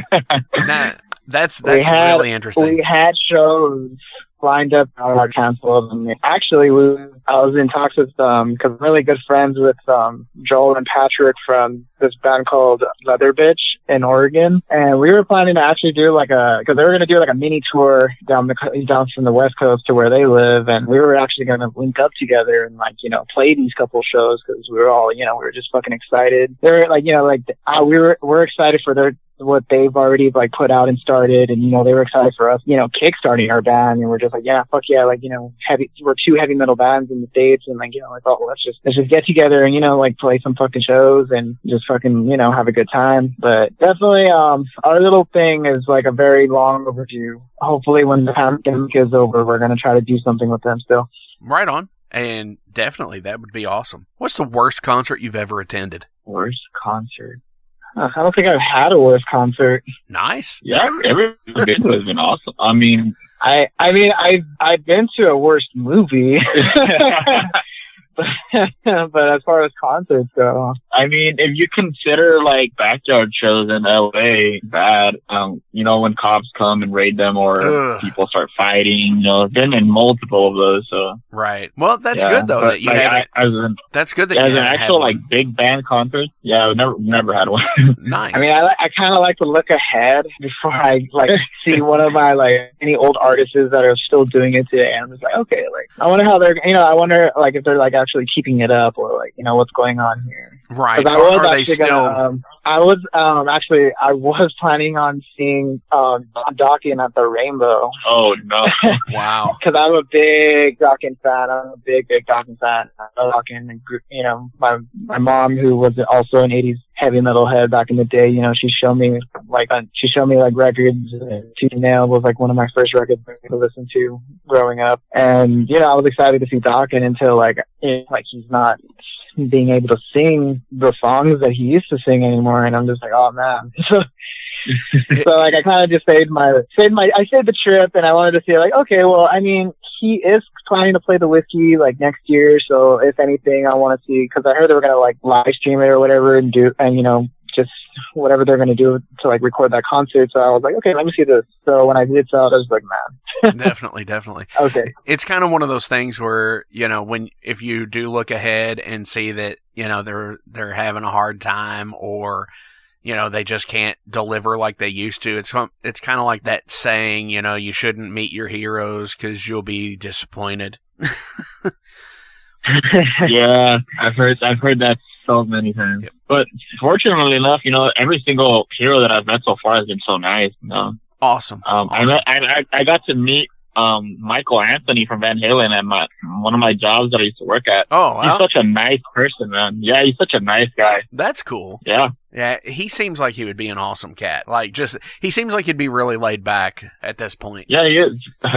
That's really interesting. We had shows lined up on our canceled, and actually I was in talks with because I'm really good friends with Joel and Patrick from this band called Leather Bitch in Oregon, and we were planning to actually do because they were going to do like a mini tour down from the West Coast to where they live, and we were actually going to link up together and, like, you know, play these couple shows, because we were all, you know, we were just fucking excited. They're like, you know, like we're excited for what they've already like put out and started, and, you know, they were excited for us, you know, kickstarting our band, and we're just like, yeah, fuck yeah, like, you know, we're 2 heavy metal bands in the States, and, like, you know, I thought, well, let's just get together and, you know, like, play some fucking shows and just fucking, you know, have a good time. But definitely our little thing is like a very long overdue. Hopefully when the pandemic is over, we're going to try to do something with them still. Right on. And definitely that would be awesome. What's the worst concert you've ever attended? Worst concert? I don't think I've had a worst concert. Nice. Yeah, every been has been awesome. I mean, I've been to a worst movie, but but as far as concerts go, I mean, if you consider like backyard shows in LA bad, when cops come and raid them or people start fighting, I've been in multiple of those. So right. Well, that's good though that you haven't. That's good that you haven't haven't actual had like one. big band concert. Yeah, I've never had one. Nice. I mean, I kind of like to look ahead before I like see one of my like any old artists that are still doing it today. I'm just like, okay, like I wonder how they're, I wonder like if they're like actually keeping it up or like what's going on here. Right. Are they still? I was planning on seeing Dawkins at the Rainbow. Oh no! Wow. Because I'm a big Dawkins fan. I'm a big Dawkins fan. I love Dawkins. My mom, who was also an '80s heavy metal head back in the day, she showed me like records. Tooth and Nail was like one of my first records to listen to growing up, and I was excited to see Dawkins until like he's not being able to sing the songs that he used to sing anymore, and I'm just like, oh man. So like I kind of just saved the trip, and I wanted to see like, okay, well, I mean, he is planning to play the Whiskey like next year, so if anything, I want to see, because I heard they were gonna like live stream it or whatever and just whatever they're gonna do to like record that concert. So I was like, okay, let me see this. So when I did so, I was like, man. Definitely. Okay. It's kind of one of those things where, if you do look ahead and see that, they're having a hard time or, they just can't deliver like they used to. It's kind of like that saying, you shouldn't meet your heroes because you'll be disappointed. Yeah, I've heard that so many times. Yep. But fortunately enough, every single hero that I've met so far has been so nice. Awesome. I got to meet Michael Anthony from Van Halen at one of my jobs that I used to work at. Oh, wow. He's such a nice person, man. Yeah, he's such a nice guy. That's cool. Yeah. Yeah, he seems like he would be an awesome cat. He seems like he'd be really laid back at this point. Yeah, he is.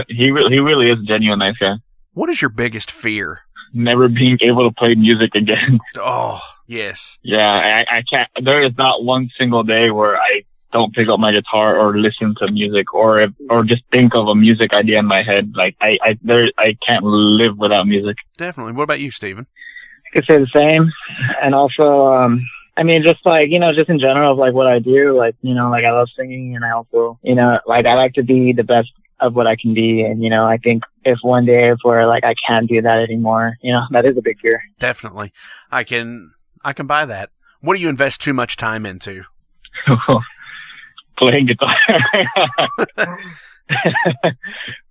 He really is a genuine nice guy. What is your biggest fear? Never being able to play music again. Oh, yes. Yeah, I can't. There is not one single day where I don't pick up my guitar or listen to music or just think of a music idea in my head. Like I can't live without music. Definitely. What about you, Steven? I could say the same. And also, I mean, just like, just in general of like what I do, like, like I love singing, and I also, like I like to be the best of what I can be. And, I think if one day where like I can't do that anymore, that is a big fear. Definitely. I can buy that. What do you invest too much time into? Playing guitar.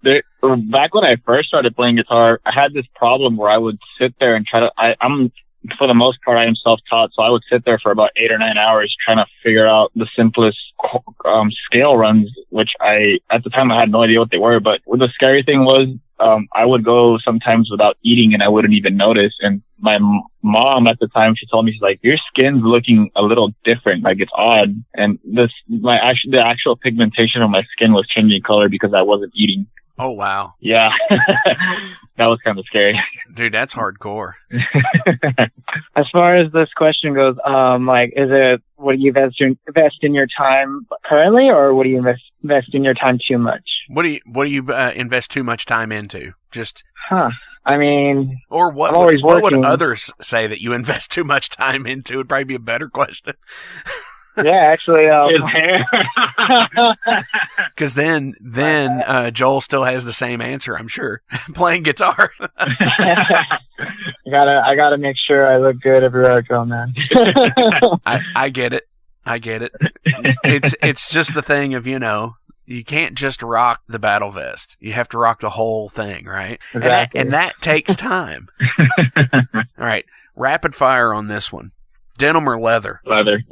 Back when I first started playing guitar, I had this problem where I would sit there and try to, I'm for the most part, I am self-taught, so I would sit there for about 8 or 9 hours trying to figure out the simplest scale runs, which at the time I had no idea what they were. But the scary thing was, I would go sometimes without eating and I wouldn't even notice. And my mom at the time, she told me, she's like, your skin's looking a little different, like it's odd. And the actual pigmentation of my skin was changing color because I wasn't eating. Oh, wow. Yeah. That was kind of scary. Dude, that's hardcore. As far as this question goes, like, is it, what do you invest in your time currently, or what do you invest in your time too much? What do you invest too much time into? Just. I mean, or what? I'm always what working. would others say that you invest too much time into? Would probably be a better question. Yeah, actually, because then Joel still has the same answer, I'm sure. Playing guitar. I gotta make sure I look good everywhere I go, man. I get it. It's just the thing of, you can't just rock the battle vest. You have to rock the whole thing, right? Exactly. And that takes time. All right, rapid fire on this one. Denim or leather? Leather.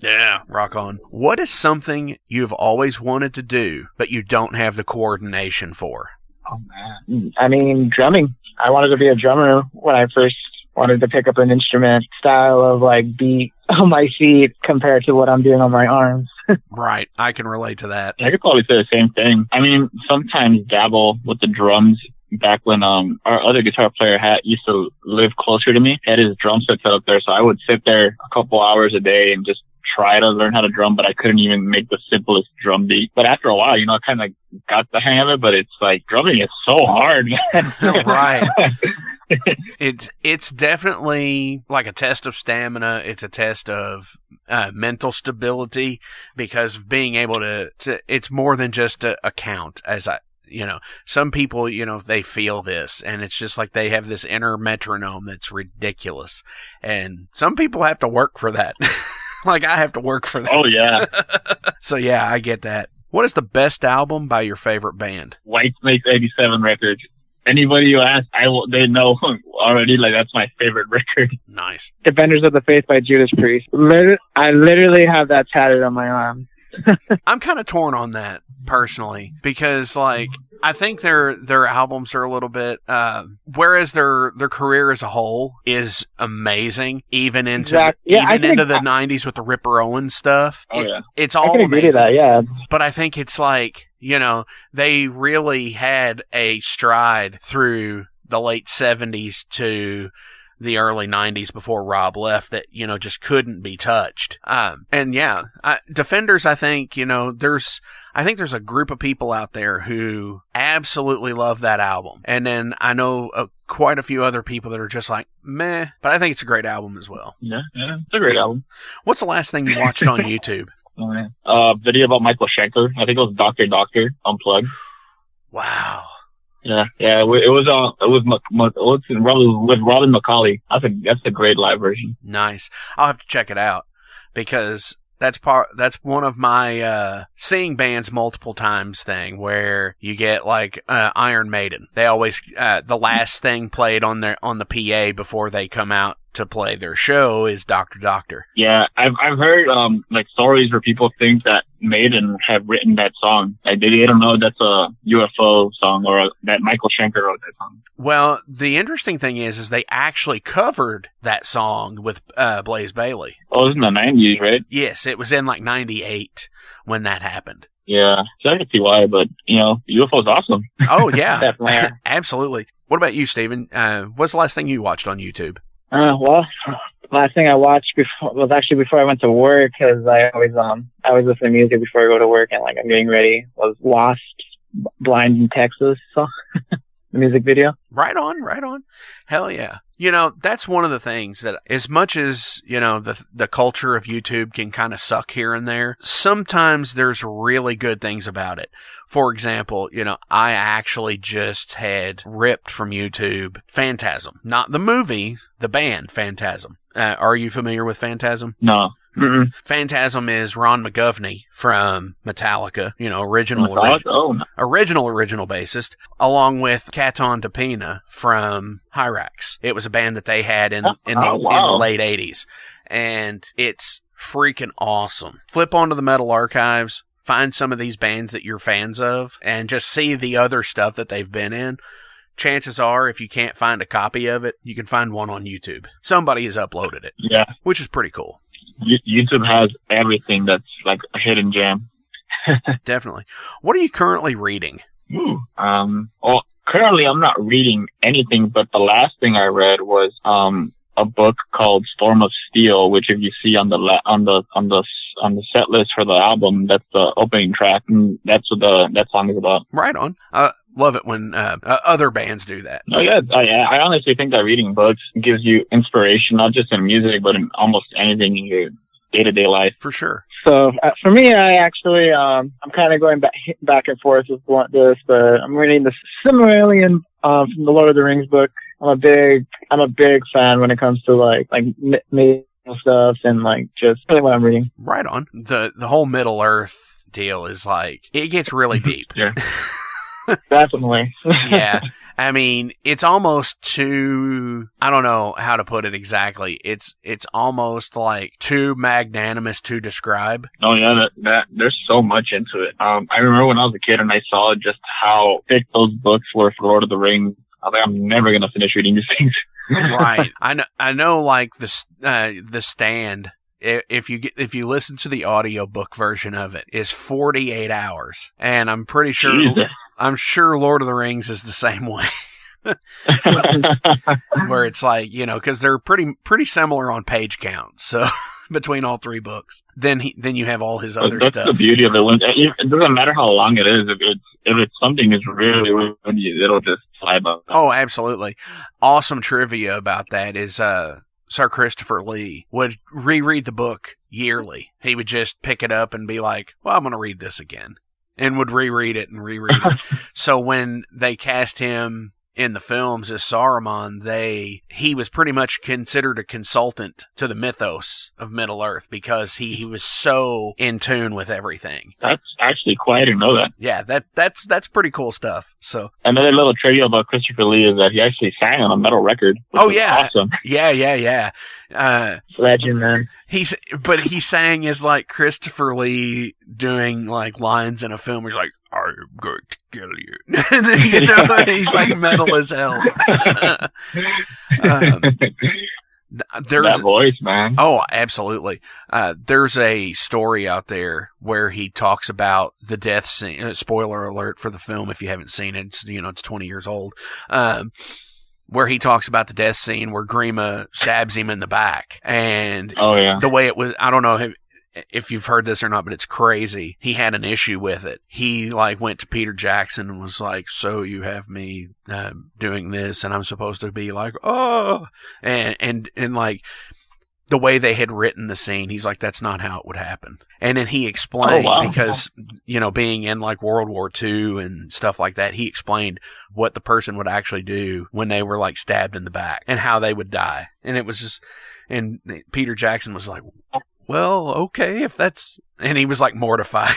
Yeah, rock on. What is something you've always wanted to do, but you don't have the coordination for? Oh, man. I mean, drumming. I wanted to be a drummer when I first wanted to pick up an instrument style of like beat on my feet compared to what I'm doing on my arms. Right. I can relate to that. I could probably say the same thing. I mean, sometimes dabble with the drums. Back when our other guitar player used to live closer to me, had his drum set up there, so I would sit there a couple hours a day and just try to learn how to drum, but I couldn't even make the simplest drum beat. But after a while, I kind of got the hang of it, but it's like drumming is so hard, man. Right. It's definitely like a test of stamina. It's a test of mental stability, because of being able to it's more than just a count. Some people, they feel this, and it's just like they have this inner metronome that's ridiculous, and some people have to work for that. Like I have to work for that. Oh yeah. So yeah, I get that. What is the best album by your favorite band? Whitesnake's '87 record. Anybody who asks, they know already. Like that's my favorite record. Nice. Defenders of the Faith by Judas Priest. I literally have that tatted on my arm. I'm kind of torn on that personally, because like I think their albums are a little bit whereas their career as a whole is amazing, even into the 90s with the Ripper Owens stuff. Oh yeah, it's all I can agree to that. Yeah, but I think it's like they really had a stride through the late 70s to the early 90s before Rob left that, just couldn't be touched. And yeah, Defenders, I think, there's a group of people out there who absolutely love that album. And then I know quite a few other people that are just like, meh, but I think it's a great album as well. Yeah, it's a great album. What's the last thing you watched on YouTube? Video about Michael Schenker. I think it was Dr. Unplugged. Wow. Yeah. It was with Robin McCauley. That's a great live version. Nice. I'll have to check it out, because that's one of my seeing bands multiple times thing, where you get like Iron Maiden. They always the last thing played on the PA before they come out to play their show is Doctor. Yeah, I've heard like stories where people think that Maiden have written that song. Like they don't know that's a UFO song, or that Michael Schenker wrote that song. Well, the interesting thing is they actually covered that song with Blaze Bayley. Oh, it was in the 90s, right? Yes, it was in like 98 when that happened. Yeah, so I can see why, but UFO's awesome. Oh yeah, definitely. Absolutely. What about you, Steven? What's the last thing you watched on YouTube? Well, last thing I watched before I went to work, because I always listen to music before I go to work, and like I'm getting ready, was Wasps Blind in Texas song. The music video. Right on. Hell yeah. That's one of the things that, as much as, the culture of YouTube can kind of suck here and there, sometimes there's really good things about it. For example, I actually just had ripped from YouTube Phantasm. Not the movie, the band Phantasm. Are you familiar with Phantasm? No. Mm-mm. Phantasm is Ron McGovney from Metallica, original bassist, along with Caton DePina from Hyrax. It was a band that they had in the late 80s, and it's freaking awesome. Flip onto the Metal Archives, find some of these bands that you're fans of, and just see the other stuff that they've been in. Chances are, if you can't find a copy of it, you can find one on YouTube. Somebody has uploaded it. Yeah. Which is pretty cool. YouTube has everything that's like a hidden gem. Definitely. What are you currently reading? Well, currently I'm not reading anything, but the last thing I read was a book called Storm of Steel, which if you see on the set list for the album, that's the opening track, and that's what that song is about. Right on. Love it when other bands do that. Oh yeah, I honestly think that reading books gives you inspiration, not just in music, but in almost anything in your day-to-day life. For sure. So for me, I actually I'm kind of going back and forth with this, but I'm reading the Silmarillion from the Lord of the Rings book. I'm a big fan when it comes to like medieval stuff and like just really what I'm reading. Right on. The whole Middle Earth deal is like, it gets really deep. Yeah. Definitely. Yeah. I mean, it's almost too, I don't know how to put it exactly. It's almost like too magnanimous to describe. Oh yeah, that there's so much into it. I remember when I was a kid and I saw just how thick those books were for Lord of the Rings. I was like, I'm never gonna finish reading these things. Right. I know like the Stand, if you listen to the audiobook version of it, is 48 hours. And I'm pretty sure Lord of the Rings is the same way. Where it's like, because they're pretty similar on page count. So between all three books, then you have all his other stuff. That's the beauty of it. It doesn't matter how long it is. If it's something is really, really good, it'll just fly by. Oh, absolutely. Awesome trivia about that is Sir Christopher Lee would reread the book yearly. He would just pick it up and be like, well, I'm going to read this again. And would reread it and reread it. So when they cast him in the films as Saruman, he was pretty much considered a consultant to the mythos of Middle Earth because he was so in tune with everything. That's actually cool. I didn't know that. Yeah, that's pretty cool stuff. So another little trivia about Christopher Lee is that he actually sang on a metal record. Oh yeah, awesome. Yeah. Legend, man. He sang as like Christopher Lee doing like lines in a film where he's like, I'm going to kill you. You know, he's like metal as hell. That voice, man. Oh, absolutely. There's a story out there where he talks about the death scene. Spoiler alert for the film if you haven't seen it. It's 20 years old. Where he talks about the death scene where Grima stabs him in the back. And the way it was, I don't know if you've heard this or not, but it's crazy. He had an issue with it. He like went to Peter Jackson and was like, so you have me doing this and I'm supposed to be like, oh, and like the way they had written the scene, he's like, that's not how it would happen. And then he explained, because, being in like World War II and stuff like that, he explained what the person would actually do when they were like stabbed in the back and how they would die. And it was just, and Peter Jackson was like, well, okay, if that's... And he was, like, mortified.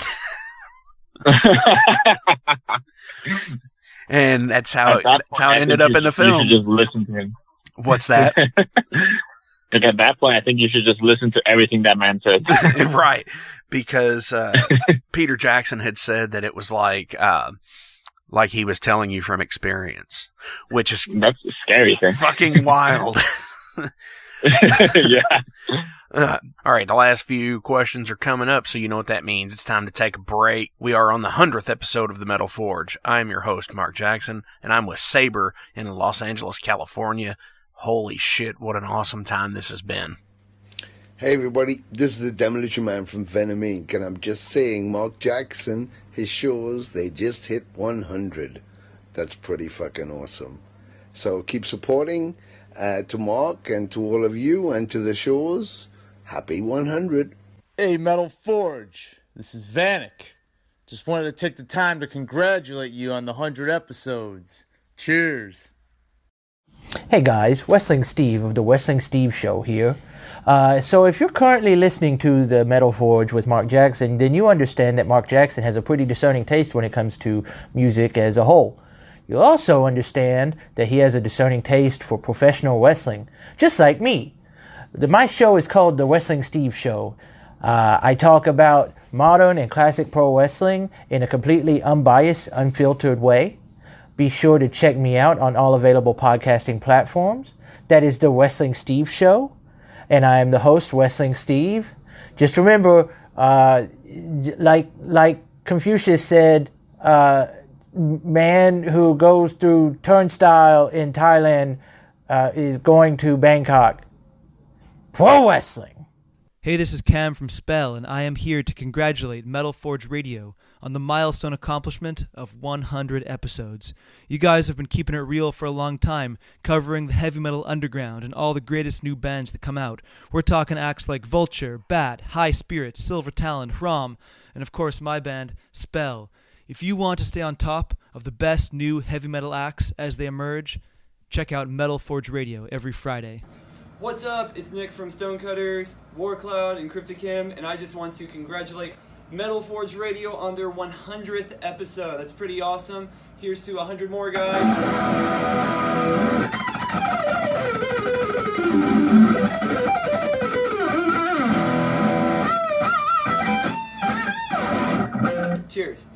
And that's how it ended up in the film. You should just listen to him. What's that? Like at that point, I think you should just listen to everything that man said. Right. Because Peter Jackson had said that it was like he was telling you from experience, which is... That's a scary thing. Fucking wild. Yeah. All right, the last few questions are coming up, so you know what that means. It's time to take a break. We are on the 100th episode of The Metal Forge. I'm your host, Mark Jackson, and I'm with Saber in Los Angeles, California. Holy shit, what an awesome time this has been. Hey everybody, this is the Demolition Man from Venom Inc., and I'm just saying, Mark Jackson, his shows, they just hit 100. That's pretty fucking awesome. So keep supporting to Mark and to all of you and to the shows. Happy 100. Hey, Metal Forge. This is Vanek. Just wanted to take the time to congratulate you on the 100 episodes. Cheers. Hey guys, Wrestling Steve of the Wrestling Steve Show here. So if you're currently listening to the Metal Forge with Mark Jackson, then you understand that Mark Jackson has a pretty discerning taste when it comes to music as a whole. You'll also understand that he has a discerning taste for professional wrestling, just like me. My show is called The Wrestling Steve Show. I talk about modern and classic pro wrestling in a completely unbiased, unfiltered way. Be sure to check me out on all available podcasting platforms. That is The Wrestling Steve Show. And I am the host, Wrestling Steve. Just remember, like Confucius said, man who goes through turnstile in Thailand is going to Bangkok. Pro wrestling. Hey, this is Cam from Spell, and I am here to congratulate Metal Forge Radio on the milestone accomplishment of 100 episodes. You guys have been keeping it real for a long time, covering the heavy metal underground and all the greatest new bands that come out. We're talking acts like Vulture, Bat, High Spirit, Silver Talent, Rom, and of course my band, Spell. If you want to stay on top of the best new heavy metal acts as they emerge, check out Metal Forge Radio every Friday. What's up? It's Nick from Stonecutters, Warcloud, and Crypticam, and I just want to congratulate Metal Forge Radio on their 100th episode. That's pretty awesome. Here's to 100 more, guys. Cheers.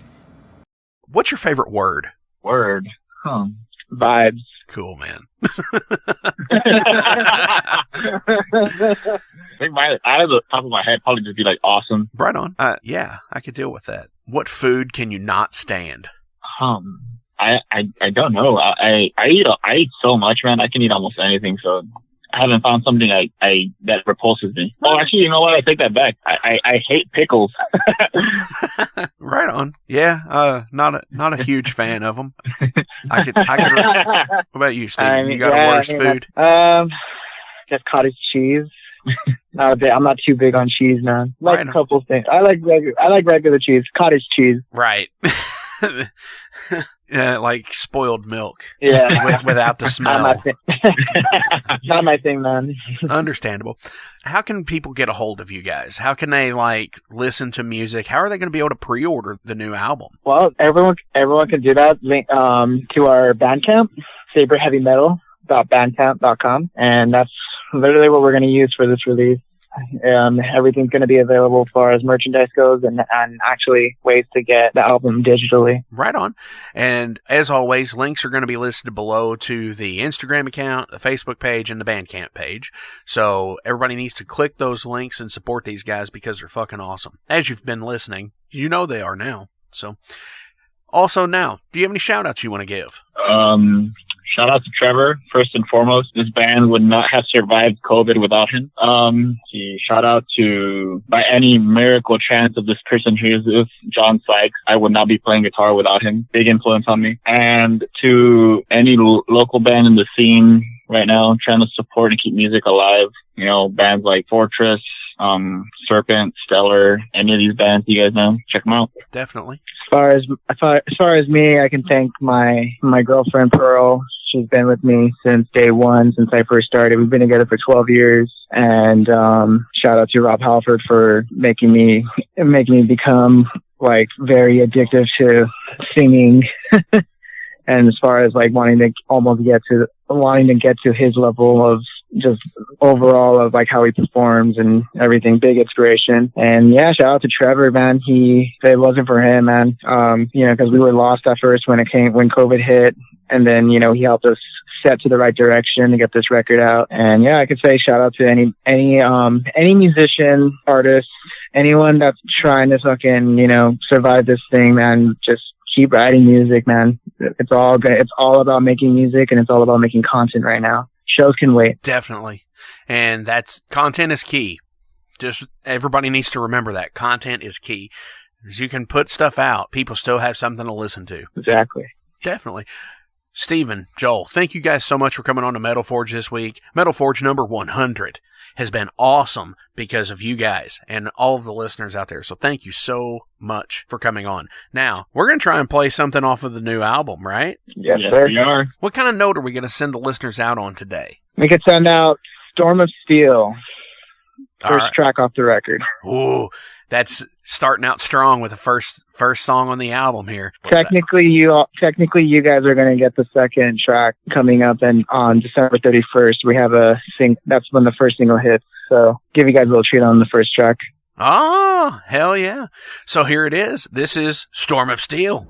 What's your favorite word? Word? Vibes. Cool, man. I think out of the top of my head, probably just be like awesome. Right on. Yeah, I could deal with that. What food can you not stand? I don't know. I eat so much, man. I can eat almost anything. So haven't found something that repulses me. Oh, actually, you know what? I take that back. I hate pickles. Right on. Yeah. Not a huge fan of them. I could. What about you, Steve? You got a worst food? Just cottage cheese. I'm not too big on cheese, man. Like a couple things. I like regular cheese. Cottage cheese. Right. Yeah, like spoiled milk. Yeah. Without the smell. Not my thing, man. Understandable. How can people get a hold of you guys? How can they listen to music? How are they going to be able to pre-order the new album? Well, everyone can do that. Link to our Bandcamp, saberheavymetal.bandcamp.com, and that's literally what we're going to use for this release. Everything's going to be available as far as merchandise goes and actually ways to get the album digitally. Right on. And as always, links are going to be listed below to the Instagram account, the Facebook page, and the Bandcamp page. So everybody needs to click those links and support these guys because they're fucking awesome. As you've been listening, you know they are now. So also now, do you have any shout outs you want to give? Shout out to Trevor, first and foremost. This band would not have survived COVID without him. Shout out to, by any miracle chance of this person who is John Sykes. I would not be playing guitar without him. Big influence on me. And to any local band in the scene right now, trying to support and keep music alive. You know, bands like Fortress, Serpent, Stellar, any of these bands you guys know, check them out. Definitely. As far as me, I can thank my girlfriend Pearl. She's been with me since day one, since I first started. We've been together for 12 years. And shout out to Rob Halford for making me become very addictive to singing. And as far as wanting to get to his level of just overall of how he performs and everything, big inspiration. And yeah, shout out to Trevor, man. If it wasn't for him, man, because we were lost at first when COVID hit, and then he helped us set to the right direction to get this record out. And yeah, I could say shout out to any musician, artist, anyone that's trying to fucking survive this thing, man. Just keep writing music, man. It's all good. It's all about making music, and it's all about making content right now. Shows can wait. Definitely. And content is key. Just everybody needs to remember that. Content is key. As you can put stuff out, people still have something to listen to. Exactly. Definitely. Steven, Joel, thank you guys so much for coming on to Metal Forge this week. Metal Forge number 100 has been awesome because of you guys and all of the listeners out there. So thank you so much for coming on. Now, we're going to try and play something off of the new album, right? Yes, sir. We are. What kind of note are we going to send the listeners out on today? We could send out Storm of Steel, first track off the record. Ooh, that's starting out strong with the first song on the album here. Technically, you guys are going to get the second track coming up, and on December 31st, we have that's when the first single hits. So give you guys a little treat on the first track. Oh, hell yeah. So here it is. This is Storm of Steel.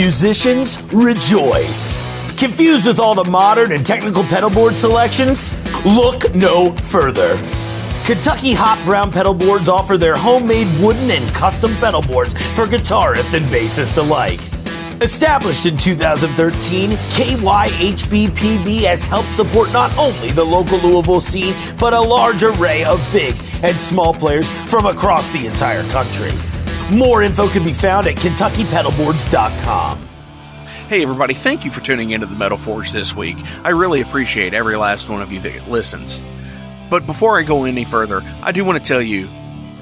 Musicians, rejoice. Confused with all the modern and technical pedalboard selections? Look no further. Kentucky Hot Brown Pedalboards offer their homemade wooden and custom pedalboards for guitarists and bassists alike. Established in 2013, KYHBPB has helped support not only the local Louisville scene, but a large array of big and small players from across the entire country. More info can be found at KentuckyPedalboards.com. Hey everybody, thank you for tuning into the Metal Forge this week. I really appreciate every last one of you that listens. But before I go any further, I do want to tell you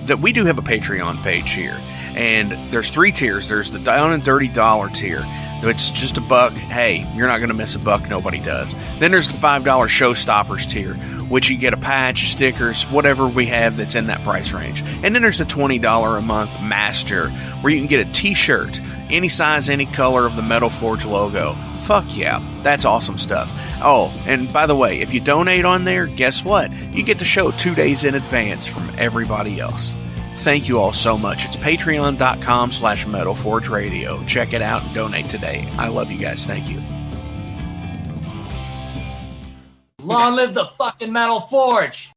that we do have a Patreon page here. And there's 3 tiers. There's the down and dirty dollar tier. It's just $1. Hey, you're not going to miss $1. Nobody does. Then there's the $5 showstoppers tier, which you get a patch, stickers, whatever we have that's in that price range. And then there's the $20 a month master, where you can get a t-shirt, any size, any color of the Metal Forge logo. Fuck yeah, that's awesome stuff. Oh, and by the way, if you donate on there, guess what? You get the show 2 days in advance from everybody else. Thank you all so much. It's patreon.com/metalforgeradio. Check it out and donate today. I love you guys. Thank you. Long live the fucking Metal Forge!